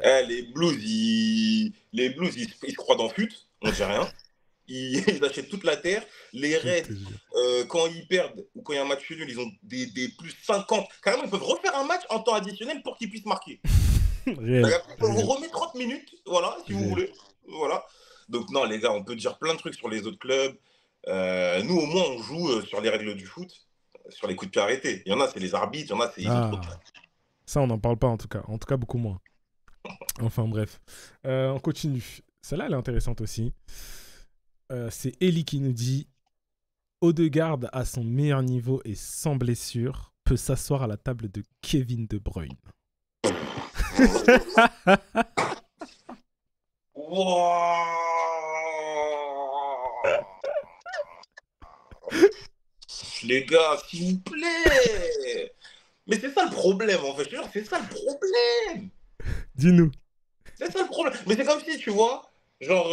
Eh, les Blues, ils se croient dans FUT, on dit rien. Ils achètent toute la terre. Les Je Reds, te jure. quand ils perdent ou quand il y a un match nul, ils ont des plus 50. Carrément, ils peuvent refaire un match en temps additionnel pour qu'ils puissent marquer. Réel, On vous réel, remet 30 minutes, voilà, si vous réel. voulez. Voilà. Donc, non, les gars, on peut dire plein de trucs sur les autres clubs. Nous, au moins, on joue sur les règles du foot, sur les coups de pied arrêtés. Il y en a, c'est les arbitres, il y en a, ils ont trop de. Ah, ça, on n'en parle pas en tout cas. En tout cas, beaucoup moins. Enfin, bref. On continue. Celle-là, elle est intéressante aussi. C'est Ellie qui nous dit Odegaard, à son meilleur niveau et sans blessure, peut s'asseoir à la table de Kevin De Bruyne. Wow. Les gars, s'il vous plaît. Mais c'est ça le problème, en fait. Je te jure, c'est ça le problème. Dis-nous. C'est ça le problème. Mais c'est comme si, tu vois, genre.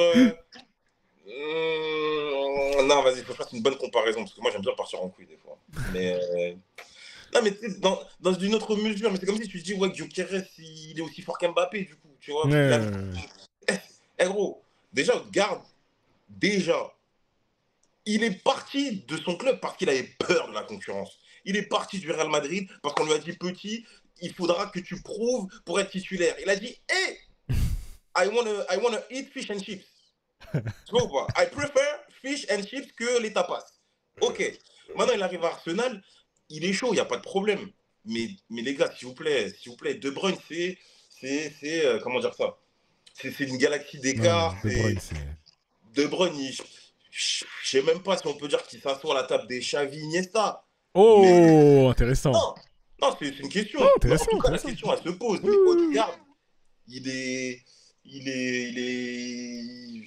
Non, vas-y, il faut faire une bonne comparaison, parce que moi, j'aime bien partir en couille des fois. Mais. Non, mais tu sais, dans une autre mesure, mais c'est comme si tu te dis, ouais, Gyökeres, il est aussi fort qu'Mbappé, du coup, tu vois, parce qu'il a. Ouais. Eh, gros, déjà, garde, déjà, il est parti de son club parce qu'il avait peur de la concurrence. Il est parti du Real Madrid parce qu'on lui a dit, petit, il faudra que tu prouves pour être titulaire. Il a dit, hey, I wanna eat fish and chips. Tu vois ou pas? I prefer fish and chips que les tapas. Ok. Maintenant, il arrive à Arsenal, il est chaud, il n'y a pas de problème. Mais les gars, s'il vous plaît, De Bruyne, comment dire ça? C'est une galaxie Non, d'écart. De Bruyne, c'est. De Bruyne, je sais même pas si on peut dire qu'il s'assoit à la table des Xavi Iniesta. Mais Oh, intéressant. non, non, c'est une question. Oh, Mais en intéressant, tout cas, la intéressant. question, elle se pose. Oui, Mais oui, oui. Odegaard, il est, il est.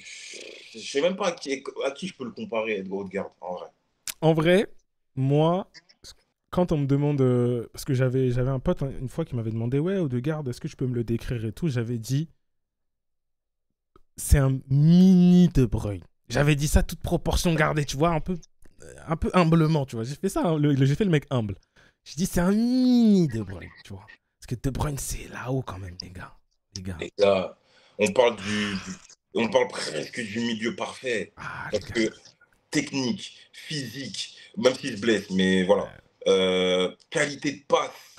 Je sais même pas à qui je peux le comparer, Odegaard, en vrai. En vrai, moi, quand on me demande. Parce que j'avais un pote une fois qui m'avait demandé ouais, Odegaard, est-ce que tu peux me le décrire et tout. J'avais dit c'est un mini De Bruyne. J'avais dit ça toute proportion gardée, tu vois, un peu humblement, tu vois. J'ai fait ça, hein, j'ai fait le mec humble. J'ai dit c'est un mini De Bruyne, tu vois. Parce que De Bruyne, c'est là-haut quand même, les gars. Les gars. Les gars, on parle on parle presque du milieu parfait. Ah, les Parce gars. que technique, physique, même s'il se blesse, mais voilà. Qualité de passe,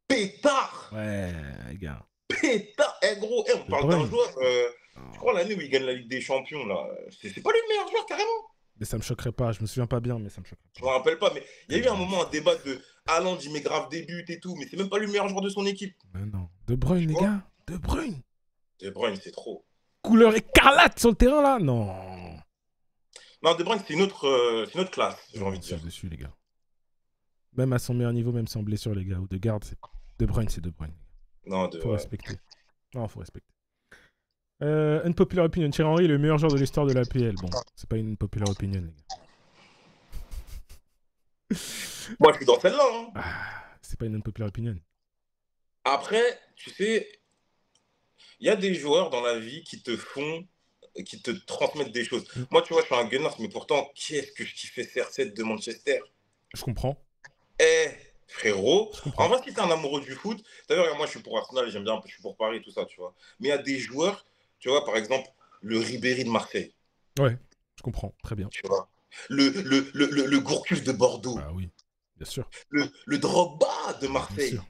pétard, Ouais, les gars. pétard. Eh gros, on De parle d'un Bruyne. joueur, je Oh. crois l'année où il gagne la Ligue des Champions, là. C'est pas lui le meilleur joueur, carrément. Mais ça me choquerait pas, je me souviens pas bien, mais ça me choquerait Je pas. me rappelle pas, mais il y a eu un Mais, moment, un débat de Haaland, il met grave des buts et tout, mais c'est même pas lui le meilleur joueur de son équipe. mais non. De Bruyne, Tu les vois? gars. De Bruyne. De Bruyne, c'est trop. Couleur écarlate sur le terrain, là. Non. Non, De Bruyne, c'est une autre classe, j'ai envie Non, de c'est dire. au-dessus, les gars. Même à son meilleur niveau, même sans blessure, les gars. Ou de garde, c'est De Bruyne, c'est De Bruyne. Non, Faut ouais. respecter. Non, faut respecter. Unpopular opinion. Thierry Henry est le meilleur joueur de l'histoire de l'APL. Bon, c'est pas une popular opinion, les gars. Moi, je suis dans celle-là, hein. Ah, c'est pas une unpopular opinion. Après, tu sais, il y a des joueurs dans la vie qui te transmettent des choses. Mm. Moi, tu vois, je suis un Gunners, mais pourtant, qu'est-ce que je kiffais CR7 de Manchester. Je comprends. Eh, frérot, Je en comprends. vrai, si t'es un amoureux du foot, d'ailleurs, moi, je suis pour Arsenal, j'aime bien, je suis pour Paris, tout ça, tu vois. Mais il y a des joueurs, tu vois, par exemple, le Ribéry de Marseille, Ouais, je comprends. Très bien. tu vois. Le Gourcuff de Bordeaux, Bah oui, bien sûr. le Drogba de Bien sûr. Marseille,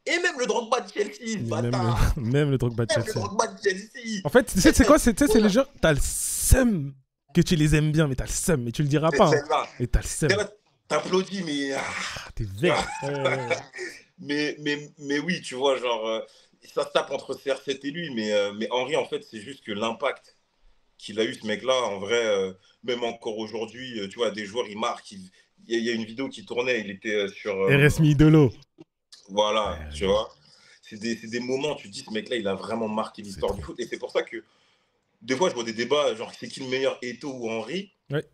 et même le Drogba de Chelsea, ce Mais bâtard. même le Drogba de Même le Chelsea. Drogba de Chelsea. En fait, tu sais, Et c'est quoi? C'est les voilà, gens, t'as le seum que tu les aimes bien, mais t'as le seum. Mais tu le diras c'est pas, hein. celle-là. Mais t'as le T'es seum. là, t'applaudis, mais. Ah, t'es vexé. Mais oui, tu vois, genre, ça se tape entre CR7 et lui, mais Henry, en fait, c'est juste que l'impact qu'il a eu, ce mec-là, en vrai, même encore aujourd'hui, tu vois, des joueurs, ils marquent. Il y a une vidéo qui tournait, il était sur. RS Midolo. Voilà, Ouais, les tu gars, vois. C'est des moments, tu te dis, ce mec-là, il a vraiment marqué c'est l'histoire du trop. foot. Et c'est pour ça que, des fois, je vois des débats, genre, c'est qui le meilleur, Eto'o ou Henry? Ouais,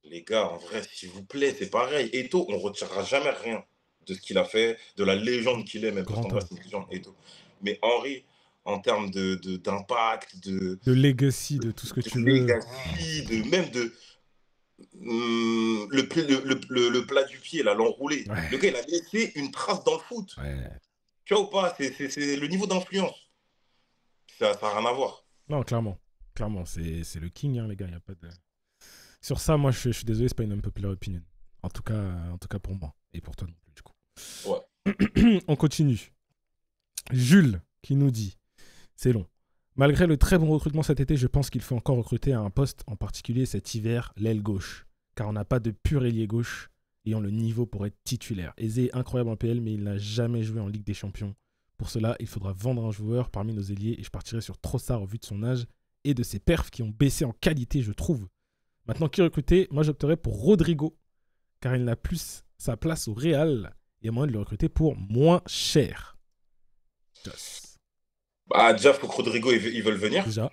Les gars, en vrai, s'il vous plaît, c'est pareil. Eto'o, on ne retirera jamais rien de ce qu'il a fait, de la légende qu'il est, même parce grand qu'en vrai, homme. c'est une légende, Eto'o. Mais Henry, en termes d'impact, De legacy, de tout ce que de tu veux. legacy, même de le plat du pied, là, l'enroulé. Ouais, Le gars, il a laissé une trace dans le foot. ouais. Tu vois ou pas? C'est le niveau d'influence. Ça n'a rien à voir. Non, clairement. Clairement, c'est le king, hein, les gars. Y a pas de... Sur ça, moi, je suis désolé, c'est pas une unpopular opinion. En tout cas pour moi. Et pour toi non plus, du coup. Ouais. On continue. Jules qui nous dit, c'est long. Malgré le très bon recrutement cet été, je pense qu'il faut encore recruter à un poste, en particulier cet hiver, l'aile gauche. Car on n'a pas de pur ailier gauche ayant le niveau pour être titulaire. Eze est incroyable en PL, mais il n'a jamais joué en Ligue des Champions. Pour cela, il faudra vendre un joueur parmi nos ailiers et je partirai sur Trossard au vu de son âge et de ses perfs qui ont baissé en qualité, je trouve. Maintenant, qui recruter? Moi, j'opterais pour Rodrigo, car il n'a plus sa place au Real et il y a moyen de le recruter pour moins cher. Just. Bah, déjà, il faut que Rodrigo, ils veulent venir. Déjà.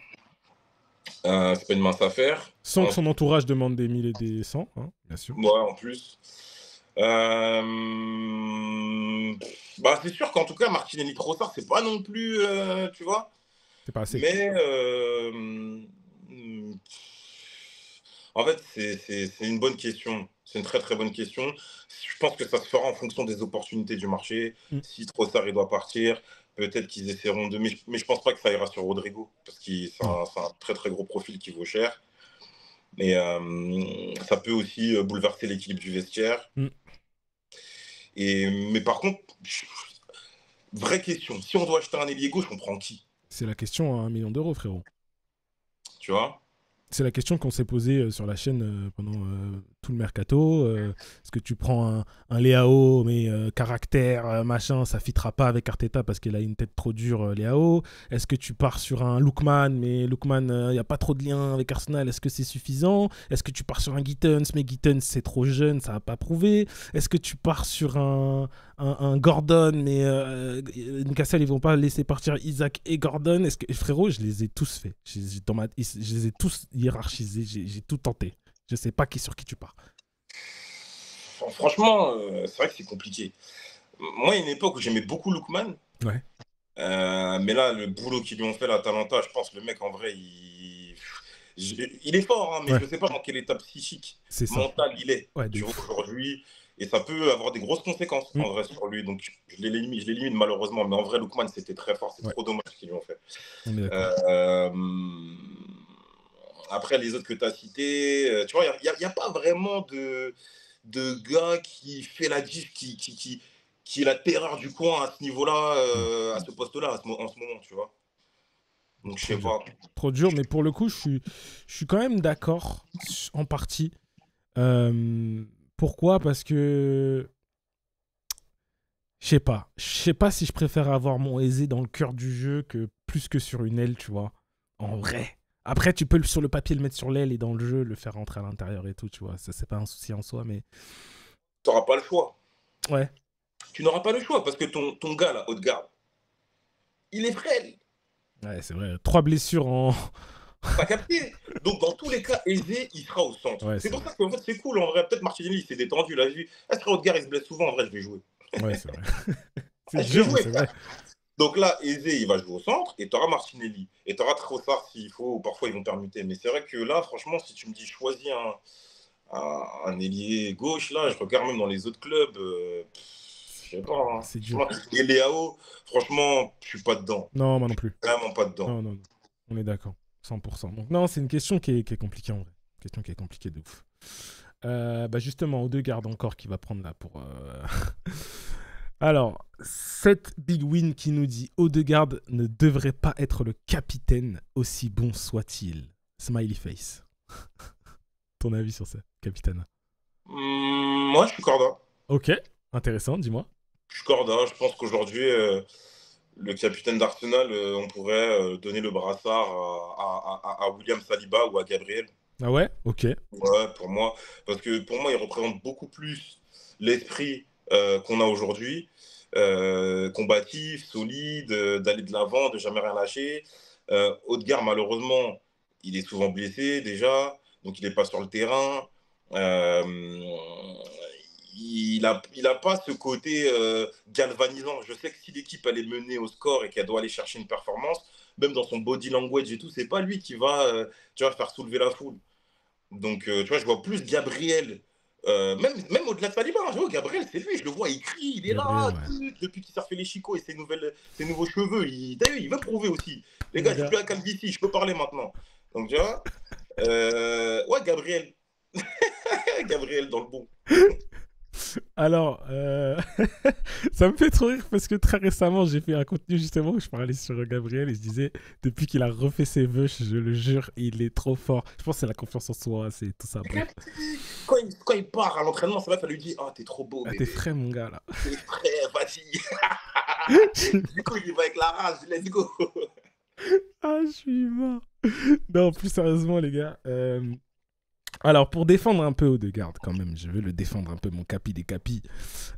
C'est pas une mince affaire. Sans que son entourage demande des 1000 et des 100, hein, bien sûr. Ouais, en plus. Bah, c'est sûr qu'en tout cas, Martinelli Trossard, c'est pas non plus, tu vois. C'est pas assez. Mais en fait, c'est une bonne question. C'est une très très bonne question. Je pense que ça se fera en fonction des opportunités du marché. Mm. Si Trossard il doit partir, peut-être qu'ils essaieront de. Mais je pense pas que ça ira sur Rodrigo parce que c'est un très très gros profil qui vaut cher. Mais ça peut aussi bouleverser l'équilibre du vestiaire. Mm. Mais par contre, vraie question, si on doit acheter un ailier gauche, on prend qui? C'est la question à 1 million d'euros, frérot. Tu vois? C'est la question qu'on s'est posée sur la chaîne pendant tout le mercato. Est-ce que tu prends un Leao, mais caractère, machin, ça fitera pas avec Arteta parce qu'il a une tête trop dure, Leao. Est-ce que tu pars sur un Lookman, mais Lookman, il n'y a pas trop de lien avec Arsenal, est-ce que c'est suffisant? Est-ce que tu pars sur un Gittens, mais Gittens, c'est trop jeune, ça n'a pas prouvé? Est-ce que tu pars sur un Gordon, mais Newcastle, ils vont pas laisser partir Isaac et Gordon? Est-ce que, frérot, je les ai tous faits. Je les ai tous hiérarchisés, j'ai tout tenté. Je sais pas sur qui tu pars. Franchement, c'est vrai que c'est compliqué. Moi, il y a une époque où j'aimais beaucoup Lookman. Ouais. Mais là, le boulot qu'ils lui ont fait, l'Atalanta, je pense que le mec, en vrai, il est fort, hein, mais Ouais, je ne sais pas dans quel état psychique, c'est ça. mental il est, Ouais, de tu vois, ouf. aujourd'hui. Et ça peut avoir des grosses conséquences, Mm, en vrai, sur lui. Donc, je l'élimine malheureusement. Mais en vrai, Lookman, c'était très fort. C'est ouais, trop dommage ce qu'ils lui ont fait. on est d'accord. Euh, Après, les autres que tu as cités, tu vois, il y a pas vraiment de gars qui fait la diff, qui est la terreur du coin à ce niveau-là, Non, à ce poste-là, en ce moment, tu vois. Donc, je trop sais dur. pas. Trop dur, mais pour le coup, je suis quand même d'accord en partie. Euh, Pourquoi? Parce que je sais pas si je préfère avoir mon aisé dans le cœur du jeu que plus que sur une aile, tu vois. En vrai. Après, tu peux sur le papier le mettre sur l'aile et dans le jeu le faire rentrer à l'intérieur et tout, tu vois. Ça, c'est pas un souci en soi, mais Tu n'auras pas le choix. ouais, Tu n'auras pas le choix parce que ton gars, là, haut de garde, il est frêle. ouais, c'est vrai. 3 blessures en. T'as capté? Donc, dans tous les cas, Aizé, il sera au centre. Ouais, C'est c'est pour vrai. ça qu'en fait, c'est cool. En vrai, peut-être Martinelli, il s'est détendu, il a vu. Est-ce que Haute-Gare, il se blesse souvent? En vrai, je vais jouer. Ouais, c'est vrai. C'est Je vais dur, mais jouer, c'est vrai. frère. Donc là, Aizé, il va jouer au centre et tu auras Martinelli. Et tu auras Trossard s'il faut, ou parfois ils vont permuter. Mais c'est vrai que là, franchement, si tu me dis choisis un ailier gauche, là, je regarde même dans les autres clubs. Je sais pas. Hein. C'est dur. Et Léao, franchement, je suis pas dedans. Non, moi non plus. Vraiment pas dedans. Non, non, non. On est d'accord. 100%. Donc, non, c'est une question qui est compliquée en vrai. Une question qui est compliquée de ouf. Bah justement, Odegaard encore qui va prendre là pour. Alors, cette big win qui nous dit Odegaard ne devrait pas être le capitaine, aussi bon soit-il. Smiley face. Ton avis sur ça, capitaine? Moi, je suis corda. Ok, intéressant, dis-moi. Je suis corda. Je pense qu'aujourd'hui, le capitaine d'Arsenal, on pourrait donner le brassard à William Saliba ou à Gabriel. Ah ouais. Ok. Ouais, pour moi. Parce que pour moi, il représente beaucoup plus l'esprit qu'on a aujourd'hui. Combatif, solide, d'aller de l'avant, de jamais rien lâcher. Haute-Gare, malheureusement, il est souvent blessé déjà, donc il n'est pas sur le terrain. Euh, il a pas ce côté galvanisant. Je sais que si l'équipe elle est menée au score et qu'elle doit aller chercher une performance, même dans son body language et tout, c'est pas lui qui va, tu vois, faire soulever la foule. Donc, tu vois, je vois plus Gabriel, même au-delà de Saliba, hein, je vois, Gabriel, c'est lui, je le vois, il crie, il est Gabriel, là, ouais. depuis qu'il s'est refait les chicots et ses nouveaux cheveux, t'as vu, il veut prouver aussi. Les Le gars, j'ai gars. plus la calvitie, je peux parler maintenant. Donc, tu vois, ouais, Gabriel, Gabriel dans le bon. Alors, ça me fait trop rire parce que très récemment, j'ai fait un contenu justement où je parlais sur Gabriel et je disais, depuis qu'il a refait ses vœux, je le jure, il est trop fort. Je pense que c'est la confiance en soi, c'est tout ça. Bref. Quand il part à l'entraînement, ça va, ça lui dit, oh, t'es trop beau, Ah, t'es bébé. frais, mon gars, là. T'es frais, vas-y. Du coup, il va avec la rage, let's go. Ah, je suis mort. Non, plus sérieusement, les gars. Alors, pour défendre un peu Odegaard, quand même, je veux le défendre un peu, mon capi des capis.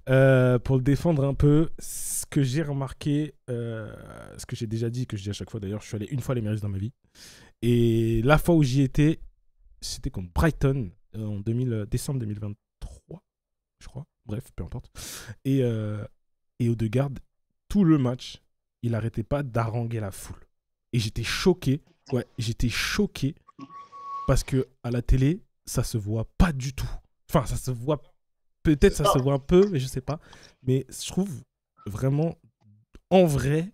Pour le défendre un peu, ce que j'ai remarqué, ce que j'ai déjà dit, que je dis à chaque fois d'ailleurs, je suis allé une fois à l'Emirates dans ma vie. Et la fois où j'y étais, c'était contre Brighton en décembre 2023, je crois. Bref, peu importe. Et Odegaard, tout le match, il n'arrêtait pas d'haranguer la foule. Et j'étais choqué. Ouais, j'étais choqué parce que à la télé, ça se voit pas du tout. Enfin, ça se voit. Peut-être C'est ça ça. se voit un peu, mais je sais pas. Mais je trouve vraiment, en vrai,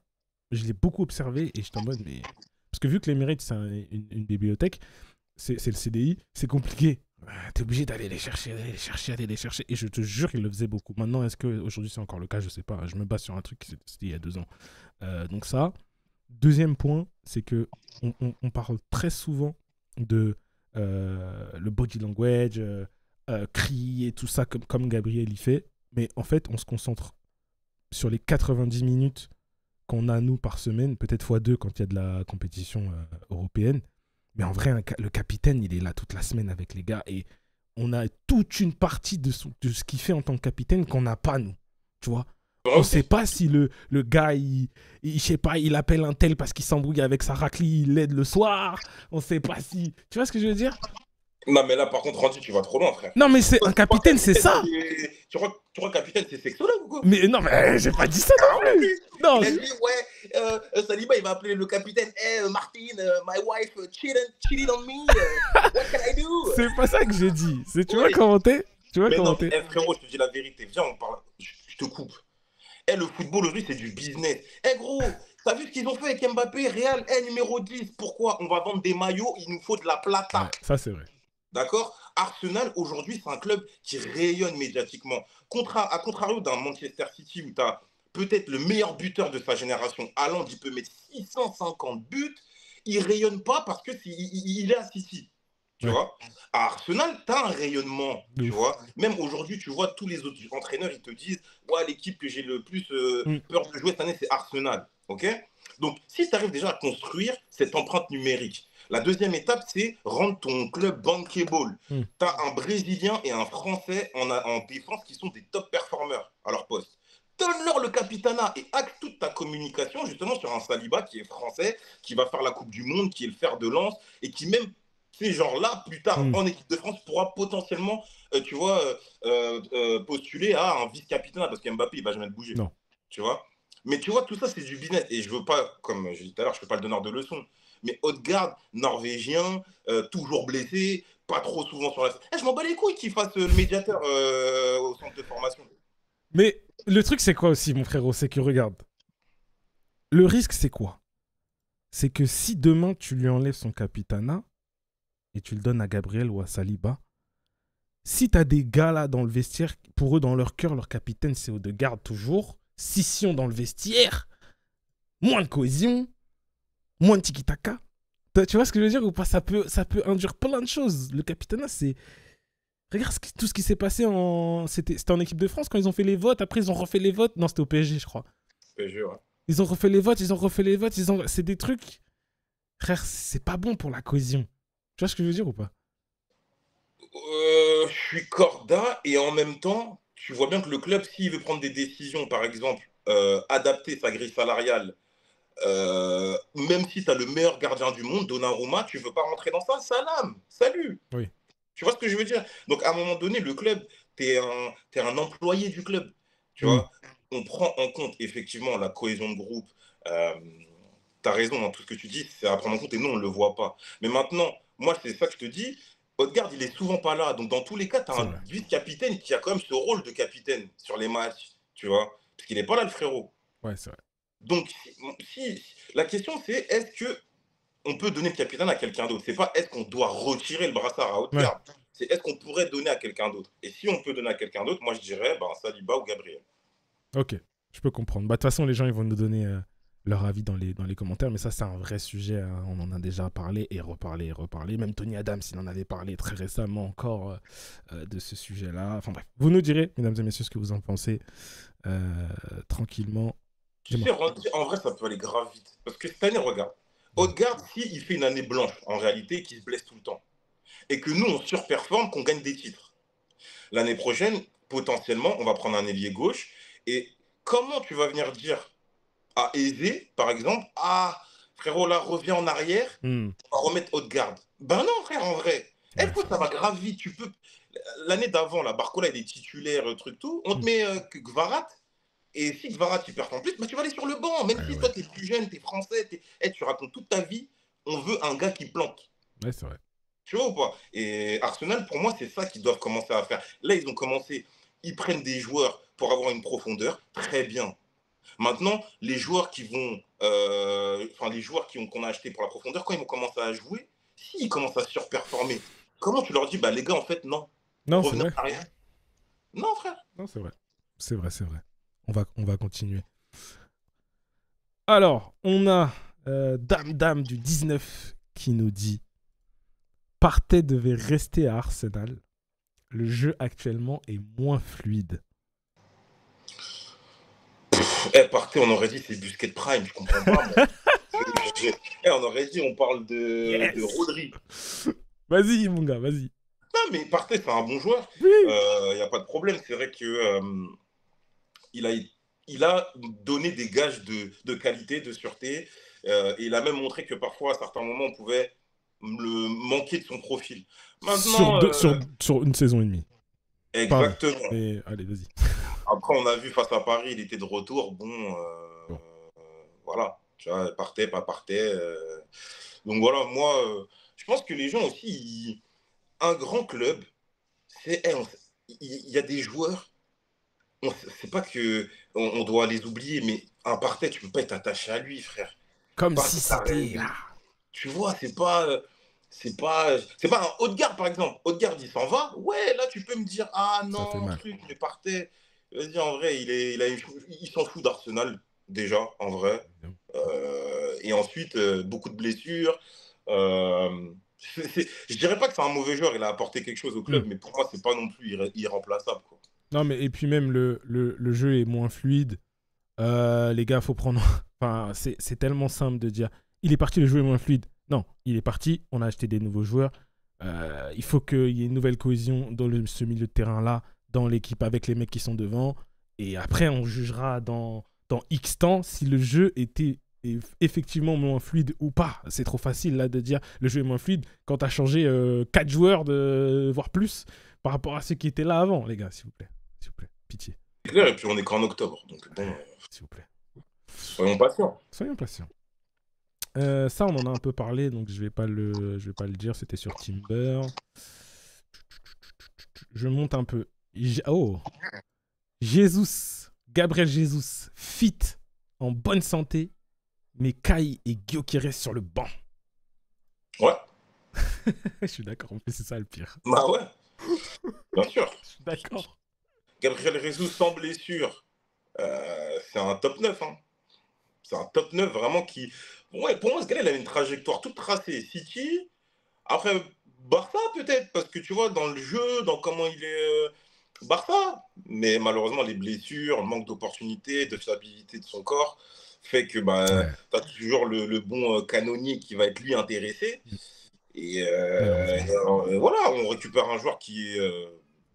je l'ai beaucoup observé et j'étais en mode, mais. Parce que vu que l'Emirates, c'est une bibliothèque, c'est le CDI, c'est compliqué. T'es obligé d'aller les chercher, d'aller les chercher, d'aller les chercher. Et je te jure qu'il le faisait beaucoup. Maintenant, est-ce qu'aujourd'hui c'est encore le cas? Je sais pas. Je me base sur un truc qui c'était il y a 2 ans. Donc ça. Deuxième point, c'est que on parle très souvent de le body language, crier, tout ça, comme Gabriel y fait. Mais en fait, on se concentre sur les 90 minutes qu'on a, nous, par semaine, peut-être x2 quand il y a de la compétition européenne. Mais en vrai, le capitaine, il est là toute la semaine avec les gars. Et on a toute une partie de ce qu'il fait en tant que capitaine qu'on n'a pas, nous. Tu vois, on ne sait pas si le gars, je sais pas, il appelle un tel parce qu'il s'embrouille avec sa raclie, il l'aide le soir. On ne sait pas si... Tu vois ce que je veux dire? Non, mais là, par contre, Randy, tu vas trop loin, frère. Non, mais c'est Toi, un capitaine, c'est ça. tu crois que capitaine, c'est sexologue ou quoi? Mais non, mais j'ai pas dit ça Ah non ouais, plus. lui, Non, il a dit, ouais, Saliba, il va appeler le capitaine. Hey, Martin, my wife cheated on me. What can I do? c'est pas ça que j'ai dit. C'est, tu vas Oui. commenter? Tu vas Mais non, mais commenter? frérot, je te dis la vérité. Viens, on parle. Je te coupe. Eh, le football aujourd'hui, c'est du business. Eh, gros, t'as vu ce qu'ils ont fait avec Mbappé, Real, numéro 10. Pourquoi on va vendre des maillots? Il nous faut de la plata. Ouais, ça c'est vrai. D'accord. Arsenal, aujourd'hui, c'est un club qui rayonne médiatiquement. À contrario d'un Manchester City où tu as peut-être le meilleur buteur de sa génération, Haaland, il peut mettre 650 buts. Il rayonne pas parce que il est à City. Tu Ouais, vois, à Arsenal, tu as un rayonnement. de Tu ouf. vois, même aujourd'hui, tu vois, tous les autres entraîneurs, ils te disent, ouais, l'équipe que j'ai le plus Mm. peur de jouer cette année, c'est Arsenal. OK. Donc, si tu arrives déjà à construire cette empreinte numérique, la deuxième étape, c'est rendre ton club bankable. Mm. Tu as un Brésilien et un Français en défense qui sont des top performeurs à leur poste. Donne-leur le capitana et axe toute ta communication justement sur un Saliba qui est français, qui va faire la Coupe du Monde, qui est le fer de lance et qui même ces gens-là, plus tard Mm. en équipe de France, pourra potentiellement, tu vois, postuler à un vice-capitana parce qu'Mbappé, il va jamais le bouger. Non. Tu vois. Mais tu vois, tout ça, c'est du business. Et je veux pas, comme je dit tout à l'heure, je ne fais pas le donneur de leçons. Mais Odegaard, norvégien, toujours blessé, pas trop souvent sur la. Eh, je m'en bats les couilles qu'il fasse le médiateur au centre de formation. Mais le truc c'est quoi aussi, mon frérot? C'est que regarde, le risque c'est quoi? C'est que si demain tu lui enlèves son capitana et tu le donnes à Gabriel ou à Saliba, si t'as des gars là dans le vestiaire, pour eux dans leur cœur, leur capitaine c'est Odegaard toujours, scission dans le vestiaire, moins de cohésion, moins de tiki-taka. Tu vois ce que je veux dire ou pas? Ça peut induire plein de choses. Le capitana, c'est. Regarde tout ce qui s'est passé en. C'était en équipe de France quand ils ont fait les votes. Après, ils ont refait les votes. Non, c'était au PSG, je crois. Je te jure. Ils ont refait les votes, ils ont refait les votes. C'est des trucs. Frère, c'est pas bon pour la cohésion. Tu vois ce que je veux dire ou pas? Je suis corda et en même temps, tu vois bien que le club, s'il veut prendre des décisions, par exemple, adapter sa grille salariale, même si tu as le meilleur gardien du monde, Donnarumma, tu veux pas rentrer dans ça, salam, salut. Oui. Tu vois ce que je veux dire? Donc, à un moment donné, le club, t'es un employé du club. Tu Mm. vois? On prend en compte effectivement la cohésion de groupe. Euh, tu as raison dans tout ce que tu dis, c'est à prendre en compte et nous, on ne le voit pas. Mais maintenant, moi, c'est ça que je te dis. Odegaard, il est souvent pas là. Donc, dans tous les cas, tu as C'est un vrai. vice-capitaine qui a quand même ce rôle de capitaine sur les matchs. Tu vois? Parce qu'il n'est pas là, le frérot. Ouais, c'est vrai. Donc, la question, c'est est-ce que on peut donner le capitaine à quelqu'un d'autre. C'est pas est-ce qu'on doit retirer le brassard à haute Ouais. garde. C'est est-ce qu'on pourrait donner à quelqu'un d'autre. Et si on peut donner à quelqu'un d'autre, moi je dirais ben, Saliba ou Gabriel. Ok. Je peux comprendre. Bah, de toute façon, les gens, ils vont nous donner leur avis dans les commentaires. Mais ça, c'est un vrai sujet. Hein. On en a déjà parlé et reparlé et reparlé. Même Tony Adams, il en avait parlé très récemment encore de ce sujet-là. Enfin bref. Vous nous direz, mesdames et messieurs, ce que vous en pensez tranquillement. Tu Dis-moi. sais, en vrai, ça peut aller grave vite. Parce que cette année, regarde. Odegaard, s'il fait une année blanche, en réalité, qui se blesse tout le temps, et que nous, on surperforme, qu'on gagne des titres, l'année prochaine, potentiellement, on va prendre un ailier gauche. Et comment tu vas venir dire à Aizé, par exemple, ah, frérot, là, reviens en arrière, Hmm. on va remettre Haute-Garde. Ben non, frère, en vrai. Eh, Ouais, écoute, c'est ça vrai. va grave vite. Tu peux. L'année d'avant, la Barcola, il est titulaire, truc tout. On Hmm. te met que Gvarat. Et si Gvarat, il perd en plus, bah, tu vas aller sur le banc. Même Ouais, si ouais. toi, t'es plus jeune, t'es français, tu racontes toute ta vie. On veut un gars qui plante. Ouais, c'est vrai. Tu vois ou pas? Et Arsenal, pour moi, c'est ça qu'ils doivent commencer à faire. Là, ils ont commencé. Ils prennent des joueurs pour avoir une profondeur. Très bien. Maintenant, les joueurs qui vont, enfin les joueurs qu'on a achetés pour la profondeur, quand ils vont commencer à jouer, s'ils commencent à surperformer, comment tu leur dis, bah les gars, en fait, non, Non, c'est revenez vrai. en arrière. Non, frère. Non, c'est vrai. C'est vrai, c'est vrai. On va continuer. Alors, on a Dame du 19 qui nous dit Partey devait rester à Arsenal. Le jeu actuellement est moins fluide. Eh, partez, on aurait dit c'est Busquets Prime, je comprends pas, moi. On aurait dit on parle de Yes. Rodri. Vas-y, mon gars, vas-y. Non, mais partez, c'est un bon joueur. Oui. Il n'y a pas de problème. C'est vrai que il a, il a donné des gages de qualité, de sûreté. Et il a même montré que parfois, à certains moments, on pouvait manquer de son profil. Sur, Maintenant, sur une saison et demie. Pardon. exactement. Mais allez, vas-y. Après, on a vu face à Paris, il était de retour. Bon, Bon. voilà. Tu vois, partait, pas partait. Donc voilà, moi, je pense que les gens aussi, un grand club, il y a des joueurs, c'est pas que on doit les oublier, mais un partait, tu peux pas être attaché à lui, frère. Comme si Partait, c'était... tu vois, c'est pas un Haute-Garde, par exemple. Haute-Garde, il s'en va. Ouais, là, tu peux me dire, ah Ça fait non, mal. truc, il partait. Vas-y, en vrai, il s'en fout d'Arsenal, déjà, en vrai. Et ensuite, beaucoup de blessures. Je dirais pas que c'est un mauvais joueur, il a apporté quelque chose au Hmm. club, mais pour moi, c'est pas non plus irremplaçable, quoi. Non, mais et puis même, le jeu est moins fluide. Les gars, faut prendre... Enfin, c'est tellement simple de dire, il est parti, le jeu est moins fluide. Non, il est parti, on a acheté des nouveaux joueurs. Il faut qu'il y ait une nouvelle cohésion dans ce milieu de terrain-là, dans l'équipe avec les mecs qui sont devant. Et après, on jugera dans X temps si le jeu est effectivement moins fluide ou pas. C'est trop facile là de dire le jeu est moins fluide quand tu as changé 4 joueurs, voire plus, par rapport à ceux qui étaient là avant, les gars, s'il vous plaît. S'il vous plaît, pitié. C'est clair, et puis on est qu'en octobre, donc bon, S'il vous plaît. soyons patients. Soyons patients. Ça, on en a un peu parlé, donc je vais pas le dire. C'était sur Timber. Je monte un peu. Oh, Jesus, Gabriel Jesus, fit, en bonne santé, mais Kai et Gyökeres sur le banc. Ouais, Je suis d'accord, en plus c'est ça le pire. bah ouais, bien sûr. Je suis d'accord. Gabriel Jesus sans blessure, c'est un top 9, hein. C'est un top 9 vraiment qui. Ouais, pour moi, ce gars-là, il a une trajectoire toute tracée. City, après Barça peut-être, parce que tu vois, dans le jeu, dans comment il est. Barça. Mais malheureusement, les blessures, le manque d'opportunités, de fiabilité de son corps, fait que bah, Ouais, tu as toujours le bon canonnier qui va être lui intéressé. Et, malheureusement. voilà, on récupère un joueur qui est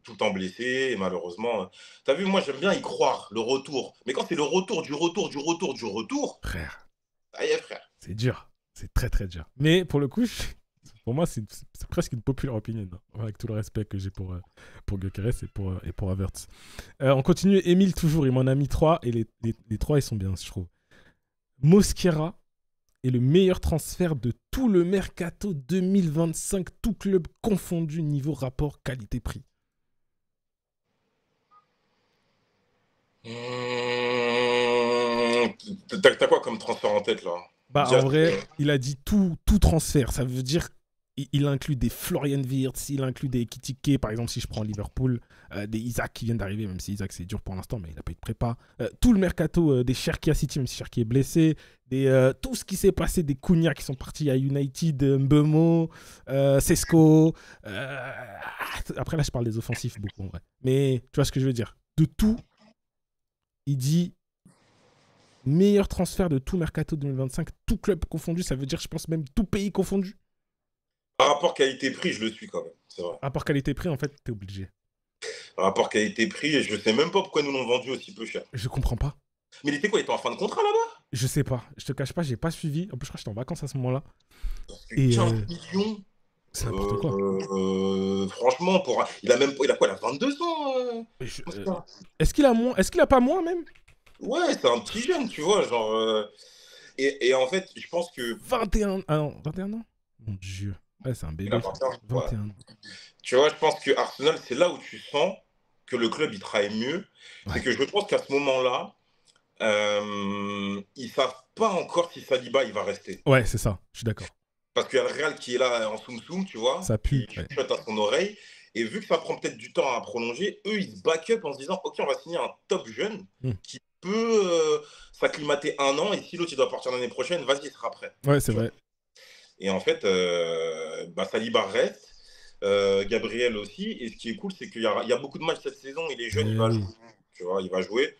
tout le temps blessé. Et malheureusement, tu as vu, moi j'aime bien y croire, le retour. Mais quand c'est le retour du retour du retour du retour, Frère, ça y est, frère. c'est dur. C'est très très dur. Mais pour le coup, pour moi, c'est presque une populaire opinion, hein, avec tout le respect que j'ai pour Gyökeres et pour Havertz. On continue. Émile, toujours, il m'en a mis 3, et les 3, ils sont bien, je trouve. Mosquera est le meilleur transfert de tout le mercato 2025, tout club confondu niveau rapport qualité-prix. T'as quoi comme transfert en tête là? Bah, en Déjà, vrai, il a dit tout transfert. Ça veut dire il inclut des Florian Wirtz, il inclut des Ekitike, par exemple, si je prends Liverpool, des Isaac qui viennent d'arriver, même si Isaac c'est dur pour l'instant, mais il n'a pas eu de prépa. Tout le mercato des Cherki à City, même si Cherki est blessé. Tout ce qui s'est passé, des Cunha qui sont partis à United, Mbemo, Sesco. Après, là, je parle des offensifs beaucoup, en vrai. Mais tu vois ce que je veux dire. De tout, il dit meilleur transfert de tout mercato 2025, tout club confondu, ça veut dire, je pense, même tout pays confondu. par rapport qualité-prix, je le suis quand même, c'est vrai. Rapport qualité-prix, en fait, t'es obligé. Par rapport qualité-prix, je sais même pas pourquoi ils nous l'ont vendu aussi peu cher. Je comprends pas. Mais il était quoi? Il était en fin de contrat là-bas? Je sais pas. Je te cache pas, j'ai pas suivi. En plus, je crois que j'étais en vacances à ce moment-là. Parce que Et 15 millions, c'est n'importe quoi. franchement, il a quoi? Il a 22 ans. Est-ce qu'il a moins? Est-ce qu'il a pas moins même? Ouais, c'est un petit jeune, tu vois, genre. Et en fait, je pense que 21. Ah non, 21 ans? Mon Dieu. Ouais, c'est un il a bébé, ça. 21, ouais. 21 ans. Tu vois, je pense que Arsenal, c'est là où tu sens que le club il travaille mieux. C'est Ouais. que je pense qu'à ce moment-là, ils savent pas encore si Saliba il va rester. Ouais, c'est ça. Je suis d'accord. Parce qu'il y a le Real qui est là en soum-soum, tu vois, Ça pue. qui Ouais. chuchote à son oreille. Et vu que ça prend peut-être du temps à prolonger, eux, ils se back up en se disant, OK, on va signer un top jeune Hmm. qui peut s'acclimater 1 an. Et si l'autre, il doit partir l'année prochaine, vas-y, il sera prêt. Ouais, c'est Tu vois. vrai. Et en fait, Saliba reste, Gabriel aussi. Et ce qui est cool, c'est qu'il y a beaucoup de matchs cette saison. Il est jeune, il Eh va oui. jouer. Tu vois, il va jouer.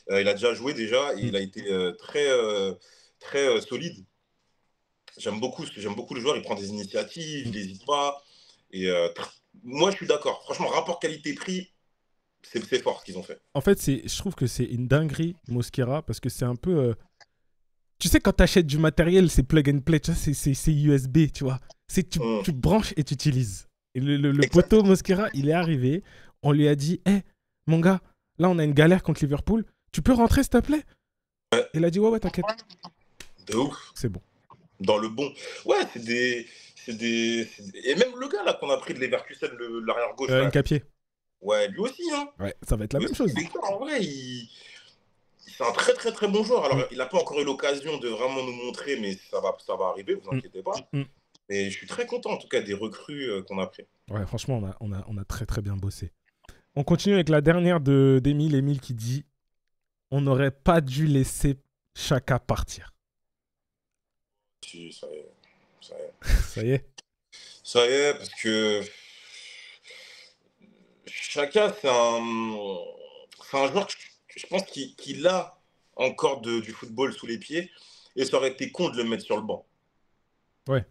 Il a déjà joué déjà et Hmm. il a été très solide. J'aime beaucoup le joueur. Il prend des initiatives, il Hmm. n'hésite pas. Et moi, je suis d'accord. Franchement, rapport qualité-prix, c'est fort ce qu'ils ont fait. En fait, je trouve que c'est une dinguerie, Mosquera, parce que c'est un peu. Tu sais, quand tu achètes du matériel, c'est plug and play, tu vois, c'est USB, tu vois. Hum. Tu branches et tu utilises. Et le Exact. poteau Mosquera, il est arrivé. On lui a dit, hé, mon gars, là, on a une galère contre Liverpool. Tu peux rentrer, s'il te plaît? Ouais, Il a dit, ouais, ouais, t'inquiète. de ouf. C'est bon. Dans le bon. Ouais, Et même le gars là qu'on a pris de Leverkusen, l'arrière-gauche là. Nkapié. Ouais, lui aussi, hein. Ouais, ça va être la Lui même aussi, chose. les gars, en vrai, c'est un très très très bon joueur. Mm, Alors, il n'a pas encore eu l'occasion de vraiment nous montrer, mais ça va arriver, vous mm, inquiétez pas. mm. Et je suis très content en tout cas des recrues qu'on a pris. Ouais, franchement, on a très très bien bossé. On continue avec la dernière d'Emile. Emile qui dit, on n'aurait pas dû laisser Chaka partir. Si, ça y est, ça y est. Ça y est. Ça y est, parce que Chaka, c'est un joueur que je pense qu'il a encore du football sous les pieds, et ça aurait été con de le mettre sur le banc. Ouais.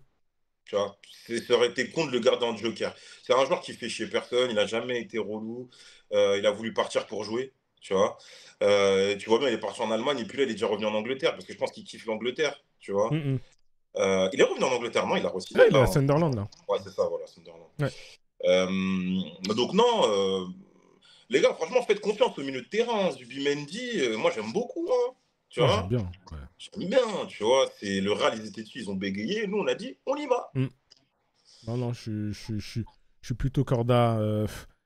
Tu vois, ça aurait été con de le garder en joker. C'est un joueur qui fait chier personne, il n'a jamais été relou, il a voulu partir pour jouer, tu vois. Tu vois bien, il est parti en Allemagne et puis là, il est déjà revenu en Angleterre parce que je pense qu'il kiffe l'Angleterre, tu vois. Mm, mm. Il est revenu en Angleterre, non, il a Ouais, re-signé il est là, à hein. Sunderland, là. Ouais, c'est ça, voilà, Sunderland. Ouais. Donc non, les gars, franchement, faites confiance au milieu de terrain. Zubimendi, moi j'aime beaucoup, hein, tu Moi, j'aime vois. bien. Ouais. J'aime bien, tu vois. C'est le Real, ils étaient dessus, ils ont bégayé. Nous, on a dit, on y va. Mm. Non, non, je suis plutôt corda.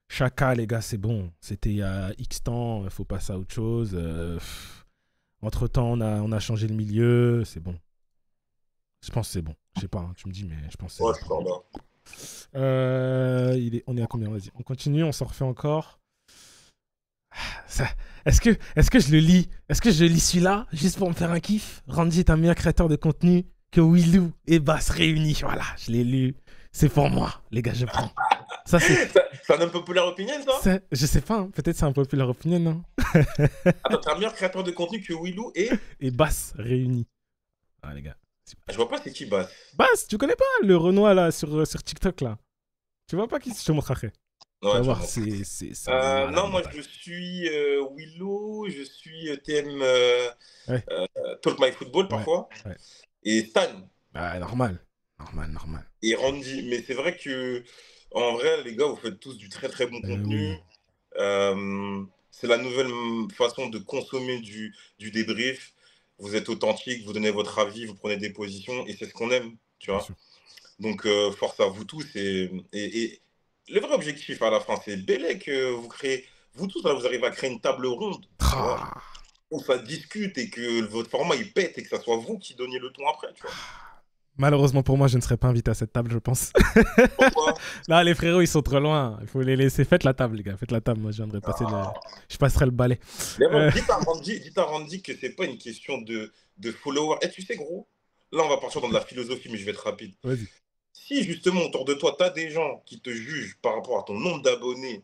Chaka, les gars, c'est bon. C'était il y a X temps, il faut passer à autre chose. Entre-temps, on a changé le milieu, c'est bon. Je pense que c'est bon. Je sais pas, hein, tu me dis, mais je pense que c'est Ouais, bon je suis pour nous. d'accord. On est à combien? Vas-y, on continue, on s'en refait encore. Ça- est-ce que je le lis? Est-ce que je lis celui-là juste pour me faire un kiff? Randy est un meilleur créateur de contenu que Willou et Bass réunis. Voilà, je l'ai lu. C'est pour moi, les gars, je prends. Ça, C'est un unpopular opinion, ça? je sais pas, hein, peut-être c'est un populaire opinion, non? Attends, t'es un meilleur créateur de contenu que Willou et. Et Bass réunis. Ah, les gars. Je vois pas c'est qui Bass. Bass, tu connais pas le Renoir là sur TikTok là? Tu vois pas qui c'est? Je te montrerai. Tu vas Ouais, je voir, vois. c'est un malade Non, moi mental. je suis Willow, je suis TM Ouais, Talk My Football ouais, parfois, ouais. et Stan Bah, normal. Normal, normal. et Randy. Mais c'est vrai que, en vrai, les gars, vous faites tous du très très bon contenu. Oui. C'est la nouvelle façon de consommer du débrief. Vous êtes authentique, vous donnez votre avis, vous prenez des positions, et c'est ce qu'on aime, tu Bien vois. sûr. Donc, force à vous tous. Et le vrai objectif à la fin, c'est bel que vous créez, vous tous, là, vous arrivez à créer une table ronde, tu vois, Ah. où ça discute et que votre format il pète et que ça soit vous qui donniez le ton après, tu vois. Malheureusement pour moi, je ne serai pas invité à cette table, je pense. Pourquoi? Là, les frérots, ils sont trop loin. Il faut les laisser. Faites la table, les gars. Faites la table. Moi, je viendrai passer le. Je passerai le balai. Mais bon, Euh, dites à Randy que c'est pas une question de follower. Et tu sais, gros, là, on va partir dans de la philosophie, mais je vais être rapide. Vas-y. Si justement autour de toi, tu as des gens qui te jugent par rapport à ton nombre d'abonnés,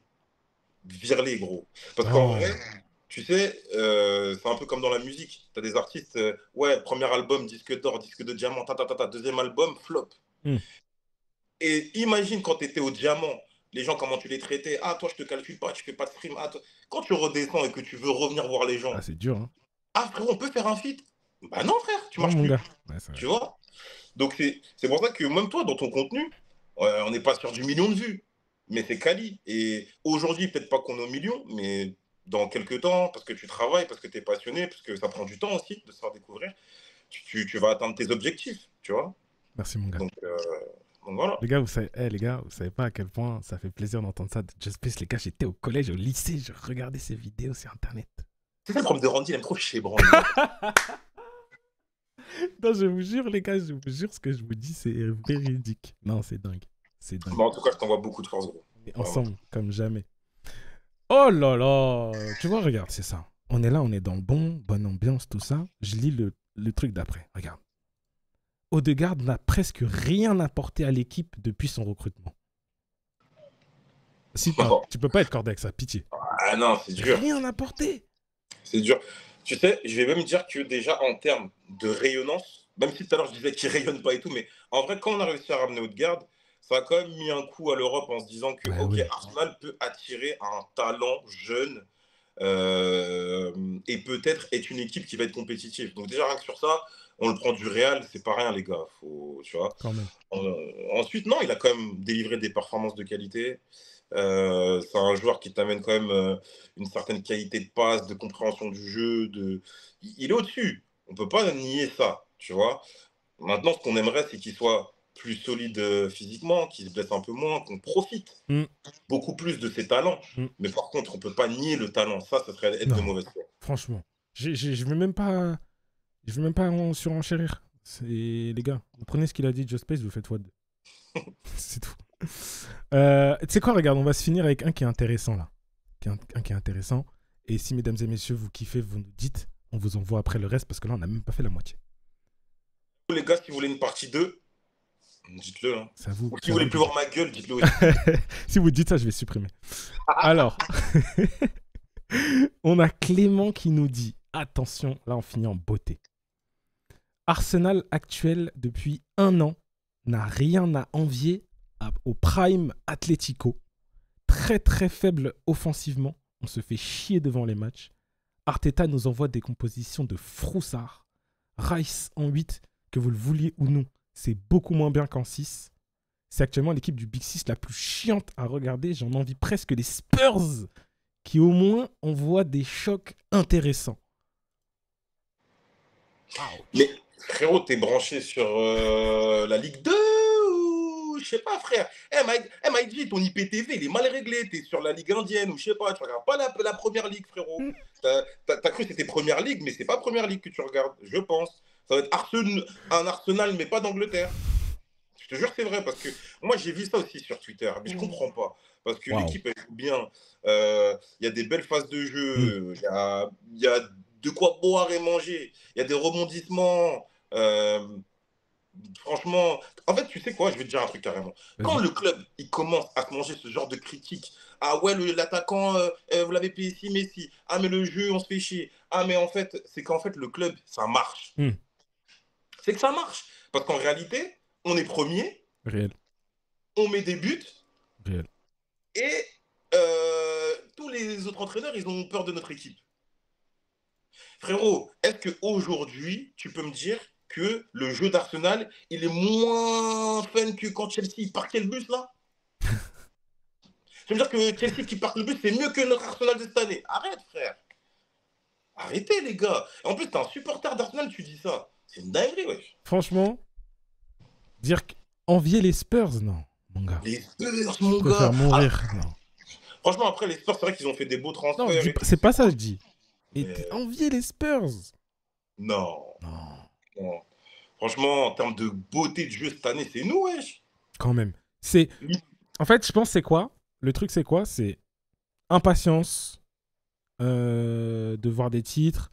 vire-les, gros. Parce qu'en Non. vrai, tu sais, c'est un peu comme dans la musique. Tu as des artistes, ouais, premier album, disque d'or, disque de diamant, deuxième album, flop. Hmm. Et imagine quand tu étais au diamant, les gens, comment tu les traitais. Ah, toi, je te calcule pas, tu fais pas de stream. Ah, quand tu redescends et que tu veux revenir voir les Ah, gens, c'est dur, hein. ah, frérot, on peut faire un feat. Bah non, frère, tu Non, marches mon plus. gars. Ouais, c'est vrai. Tu vois. Donc, c'est pour ça que même toi, dans ton contenu, on n'est pas sur du million de vues, mais c'est quali. Et aujourd'hui, peut-être pas qu'on est au million, mais dans quelques temps, parce que tu travailles, parce que tu es passionné, parce que ça prend du temps aussi de se faire découvrir, tu vas atteindre tes objectifs, tu vois. Merci, mon gars. Donc voilà. Les gars, vous savez pas à quel point ça fait plaisir d'entendre ça de Just Space. Les gars, j'étais au collège, au lycée, je regardais ces vidéos sur Internet. C'est ça le problème de Randy, il aime trop chez Brandy. Non, je vous jure, les gars, je vous jure, ce que je vous dis, c'est véridique. Non, c'est dingue. C'est dingue. Mais en tout cas, je t'envoie beaucoup de force, gros. On est Vraiment. ensemble, comme jamais. Oh là là. Tu vois, regarde, c'est ça. On est là, on est dans le bonne ambiance, tout ça. Je lis le truc d'après. Regarde. Odegaard n'a presque rien apporté à l'équipe depuis son recrutement. Si tu peux pas être cordé avec ça, pitié. Ah non, c'est dur. Rien apporté. C'est dur. Tu sais, je vais même dire que déjà en termes de rayonnance, même si tout à l'heure je disais qu'il rayonne pas et tout, mais en vrai, quand on a réussi à ramener Odegaard, ça a quand même mis un coup à l'Europe en se disant que, Ouais, ok, oui. Arsenal peut attirer un talent jeune et peut-être être une équipe qui va être compétitive. Donc déjà, rien que sur ça, on le prend du Real, c'est pas rien, les gars. Faut, tu vois. Quand même. Ensuite, non, il a quand même délivré des performances de qualité. C'est un joueur qui t'amène quand même une certaine qualité de passe, de compréhension du jeu. Il est au-dessus. On peut pas nier ça, tu vois. Maintenant, ce qu'on aimerait, c'est qu'il soit plus solide physiquement, qu'il se blesse un peu moins, qu'on profite Mm, beaucoup plus de ses talents. mm. Mais par contre, on peut pas nier le talent. Ça serait être de Non, mauvaise foi. franchement. Je veux même pas. Je veux même pas surenchérir. Les gars, vous prenez ce qu'il a dit, Just Space, vous faites fois 2. C'est tout. Tu sais quoi, regarde, on va se finir avec un qui est intéressant là. Un qui est intéressant. Et si, mesdames et messieurs, vous kiffez, vous nous dites. On vous envoie après le reste parce que là, on n'a même pas fait la moitié. Les gars, si vous voulez une partie 2, dites-le. Hein. Ça vous. Ou si vous voulez plus voir ma gueule, dites-le aussi. Si vous dites ça, je vais supprimer. Alors, on a Clément qui nous dit attention, là, on finit en beauté. Arsenal actuel depuis 1 an n'a rien à envier au Prime Atlético. Très très faible offensivement. On se fait chier devant les matchs. Arteta nous envoie des compositions de froussard. Rice en 8, que vous le vouliez ou non, c'est beaucoup moins bien qu'en 6. C'est actuellement l'équipe du Big 6 la plus chiante à regarder. J'en envie presque les Spurs qui au moins envoient des chocs intéressants. Mais frérot, t'es branché sur la Ligue 2 ou je sais pas, frère. MIG, ton IPTV, il est mal réglé. T'es sur la Ligue indienne ou je sais pas. Tu regardes pas la première ligue, frérot. T'as cru que c'était première ligue, mais c'est pas première ligue que tu regardes, je pense. Ça va être un Arsenal, mais pas d'Angleterre. Je te jure que c'est vrai, parce que moi j'ai vu ça aussi sur Twitter, mais je comprends pas. Parce que l'équipe elle joue bien, il y a des belles phases de jeu, il y a de quoi boire et manger, il y a des rebondissements. Franchement, en fait, tu sais quoi, je vais te dire un truc carrément. Quand Vas-y. le club il commence à se manger ce genre de critiques, ah ouais, l'attaquant, vous l'avez payé ici, Messi, ah mais le jeu, on se fait chier, ah mais en fait, c'est qu'en fait le club, ça marche. C'est que ça marche. Parce qu'en réalité, on est premier, Réel. on met des buts Réel. et tous les autres entraîneurs, ils ont peur de notre équipe. Frérot, est-ce qu'aujourd'hui, tu peux me dire que le jeu d'Arsenal, il est moins fun que quand Chelsea parquait le bus, là? Tu veux me dire que Chelsea qui parque le bus, c'est mieux que notre Arsenal de cette année? Arrête, frère. Arrêtez, les gars. En plus, t'es un supporter d'Arsenal, tu dis ça. C'est une dinguerie, wesh. Franchement, dire envier les Spurs, non, mon gars. Les Spurs, Je mon préfère gars. mourir, non. Franchement, après, les Spurs, c'est vrai qu'ils ont fait des beaux Non, transferts. c'est pas ça, je dis. Et Mais envier les Spurs. non. Non, Non. Franchement, en termes de beauté de jeu cette année, c'est nous, wesh. quand même. C'est... En fait, je pense c'est quoi? Le truc, c'est quoi? C'est impatience de voir des titres,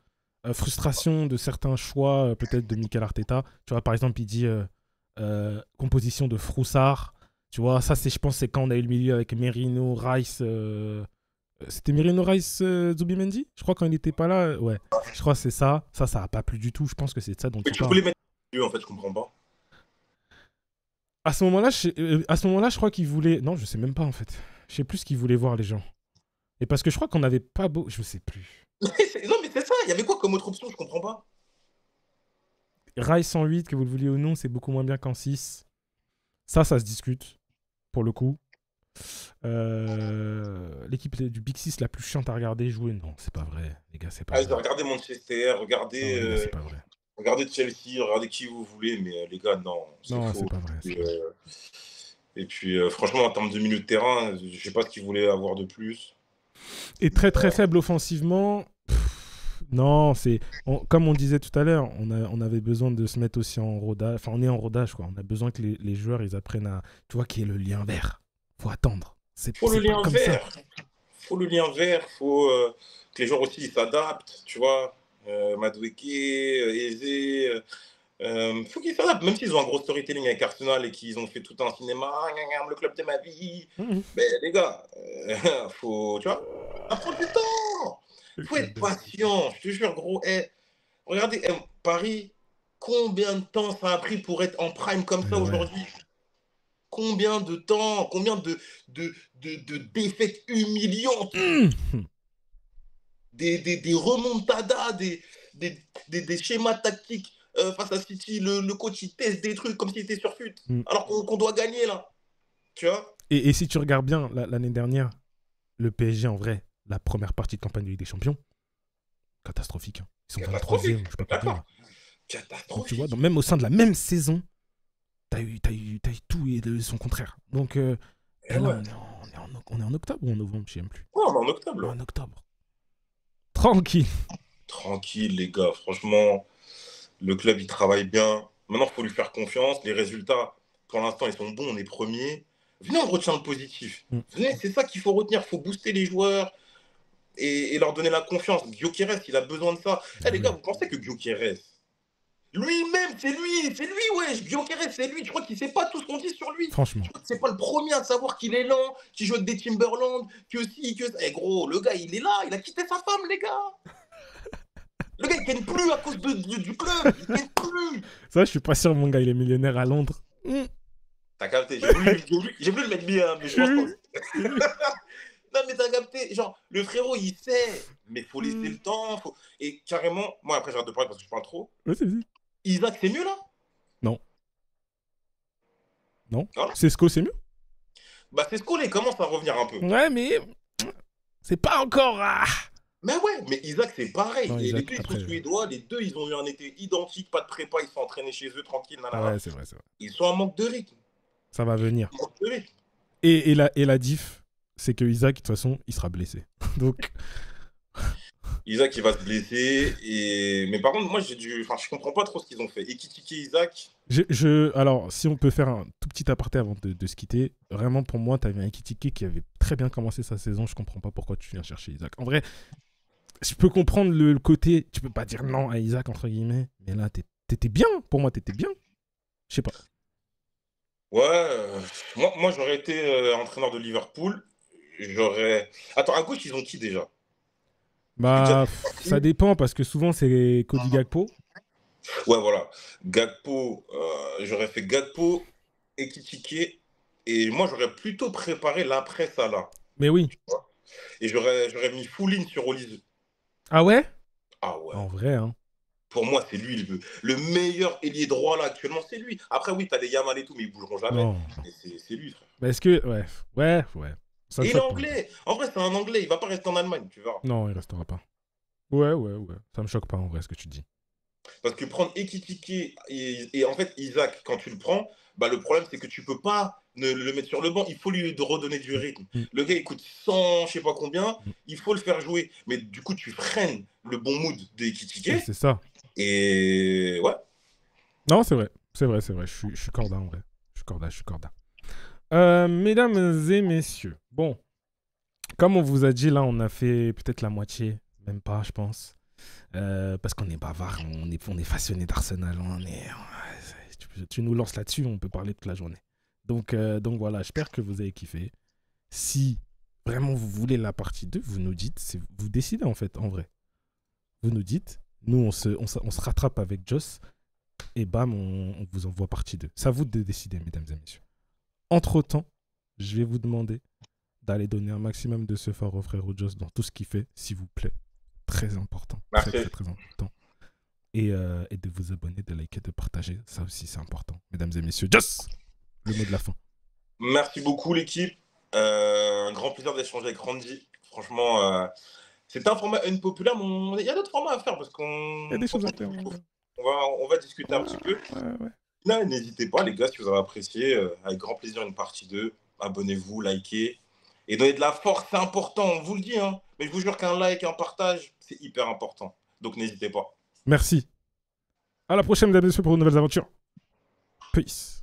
frustration de certains choix, peut-être de Mikel Arteta. Tu vois, par exemple, il dit composition de Froussard. Tu vois, ça, c'est, je pense, c'est quand on a eu le milieu avec Merino, Rice. C'était Merino, Rice, Zubimendi? Je crois quand il n'était pas là. Ouais, je crois que c'est ça. Ça n'a pas plu du tout. Je pense que c'est de ça dont Mais tu tu parles. voulais mettre en fait, je comprends pas. À ce moment-là, je crois qu'il voulait. Non, je sais même pas en fait. Je sais plus ce qu'il voulait voir les gens. Et parce que je crois qu'on n'avait pas beau. Je sais plus. Non, mais c'est ça. Il y avait quoi comme autre option? Je comprends pas. Rail 108, que vous le vouliez ou non, c'est beaucoup moins bien qu'en 6. Ça se discute, pour le coup. L'équipe du Big 6 la plus chiante à regarder jouer, non, c'est pas vrai. Les gars, c'est pas vrai. Regardez Manchester, Non, les gars, c'est pas vrai. regardez Chelsea, regardez qui vous voulez, mais les gars, non, c'est Non, faux. c'est pas vrai. Et puis, franchement, en termes de milieu de terrain, je sais pas ce qu'ils voulaient avoir de plus. Et très très faible offensivement. Non, comme on disait tout à l'heure, on avait besoin de se mettre aussi en rodage. Enfin, on est en rodage, quoi. On a besoin que les joueurs, ils apprennent à... Tu vois, qu'il y ait le lien vert. Faut attendre. Faut le lien pas comme vert. ça. Faut le lien vert. Faut que les joueurs aussi ils s'adaptent, tu vois. Madueke, Eze... faut qu'ils s'adaptent, même s'ils ont un gros storytelling avec Arsenal et qu'ils ont fait tout un cinéma, le club de ma vie. Mais les gars, faut, tu vois, ça prend du temps. Faut être patient, je te jure, gros. Regardez, Paris, combien de temps ça a pris pour être en prime comme ça aujourd'hui? Combien de temps? Combien de défaites humiliantes? Des remontadas, des schémas tactiques face à City, le coach il teste des trucs comme s'il était sur fut, Mm. alors qu'on doit gagner là. Tu vois? Et si tu regardes bien, l'année dernière, le PSG, en vrai, la première partie de campagne de Ligue des Champions, catastrophique. Hein. Ils sont 23e, Catastrophique. je sais pas combien. D'accord. Donc tu vois, Catastrophique. même au sein de la même saison, t'as eu tout et son contraire. Donc Et là, ouais. on est en octobre ou en novembre, je sais même plus. Ouais, on est en octobre On est là. en octobre. Tranquille. Tranquille, les gars. Franchement, le club, il travaille bien. Maintenant, il faut lui faire confiance. Les résultats, pour l'instant, ils sont bons. On est premier. Venez, on retient le positif. Mm. Venez, c'est ça qu'il faut retenir. Il faut booster les joueurs et leur donner la confiance. Gyökeres, il a besoin de ça. Ah Eh, les oui. gars, vous pensez que Gyökeres, lui-même, c'est lui, ouais. Gyökeres, c'est lui. Je crois qu'il ne sait pas tout ce qu'on dit sur lui. Franchement. Je crois que c'est pas le premier à savoir qu'il est lent, qu'il joue avec des Timberland, que si, que ça. Eh, gros, le gars, il est là. Il a quitté sa femme, les gars. Le gars, il gagne plus à cause du club. Il gagne plus. Ça, je suis pas sûr, mon gars, il est millionnaire à Londres. Mm. T'as capté. J'ai voulu le mettre bien, mais je pense pas. Non, mais t'as capté. Genre, le frérot, il sait. Mais il faut laisser le temps. Et carrément, moi, après, j'arrête de parler parce que je parle trop. Ouais, c'est dit. Isaac, c'est mieux là? Non. Non. Voilà. C'est Sko, c'est mieux. Bah, c'est ce qu'on commence à revenir un peu. Ouais, mais c'est pas encore. Ah. Mais ouais, mais Isaac, c'est pareil. Non, Et Isaac, les deux, ils après, sont suédois. Les deux, ils ont eu un été identique, pas de prépa. Ils sont entraînés chez eux, tranquille. ouais, c'est vrai, c'est vrai. Ils sont en manque de rythme. Ça va venir. Ils manquent de rythme. Et la diff, c'est que Isaac, de toute façon, il sera blessé. Donc, Isaac, il va se blesser. Mais par contre, moi, je comprends pas trop ce qu'ils ont fait. Ekitike, Isaac. alors, si on peut faire un tout petit aparté avant de se quitter, vraiment, pour moi, tu avais un Ekitike qui avait très bien commencé sa saison. Je comprends pas pourquoi tu viens chercher Isaac. En vrai, je peux comprendre le côté. Tu peux pas dire non à Isaac, entre guillemets. Mais là, t'étais bien. Pour moi, t'étais bien. Je sais pas. Ouais, moi j'aurais été entraîneur de Liverpool. J'aurais. Attends, à gauche, ils ont qui déjà? Bah, ça dépend parce que souvent, c'est Cody Gakpo. Ouais, voilà. Gakpo, j'aurais fait Gakpo, Ekitike. Et moi, j'aurais plutôt préparé l'après Salah. Mais oui. Et j'aurais mis Fouline sur Olise. Ah ouais? Ah ouais. En vrai, hein. Pour moi, c'est lui le meilleur ailier droit là actuellement, c'est lui. Après, oui, t'as des Yamal et tout, mais ils bougeront jamais. Non. Mais c'est lui, frère. Mais est-ce que. Ouais. Ça me Et il est choque pas. anglais. En vrai, c'est un anglais. Il va pas rester en Allemagne, tu verras. Non, il restera pas. Ouais. Ça me choque pas en vrai ce que tu dis. Parce que prendre Ekitike et en fait Isaac, quand tu le prends, bah, le problème c'est que tu peux pas le mettre sur le banc, il faut lui redonner du rythme. Le gars il coûte 100, je sais pas combien, il faut le faire jouer. Mais du coup tu freines le bon mood d'Ekitike. C'est ça. Et ouais. Non, c'est vrai. Je suis corda en vrai. Je suis corda. Mesdames et messieurs, bon, comme on vous a dit, là, on a fait peut-être la moitié, même pas, je pense. Parce qu'on est bavard, on est passionné d'Arsenal. Tu nous lances là-dessus, on peut parler toute la journée. Donc voilà, j'espère que vous avez kiffé. Si vraiment vous voulez la partie 2, vous nous dites, vous décidez en fait, en vrai. Vous nous dites, nous on se rattrape avec Joss et bam, on vous envoie partie 2. C'est à vous de décider, mesdames et messieurs. Entre-temps, je vais vous demander d'aller donner un maximum de ce fort au frère Joss dans tout ce qu'il fait, s'il vous plaît. Très important. Merci. Très important. Et de vous abonner, de liker, de partager. Ça aussi, c'est important. Mesdames et messieurs, Joss, le mot de la fin. Merci beaucoup l'équipe. Un grand plaisir d'échanger avec Randy. Franchement, c'était un format unpopulaire, mais il y a d'autres formats à faire parce qu'on. Il y a des choses à faire. On va discuter un petit peu. Ouais. Là, n'hésitez pas, les gars, si vous avez apprécié, avec grand plaisir, une partie 2. Abonnez-vous, likez. Et donnez de la force, c'est important, on vous le dit. Hein. Mais je vous jure qu'un like, un partage, c'est hyper important. Donc n'hésitez pas. Merci. À la prochaine, mesdames et messieurs, pour une nouvelle aventure. Peace.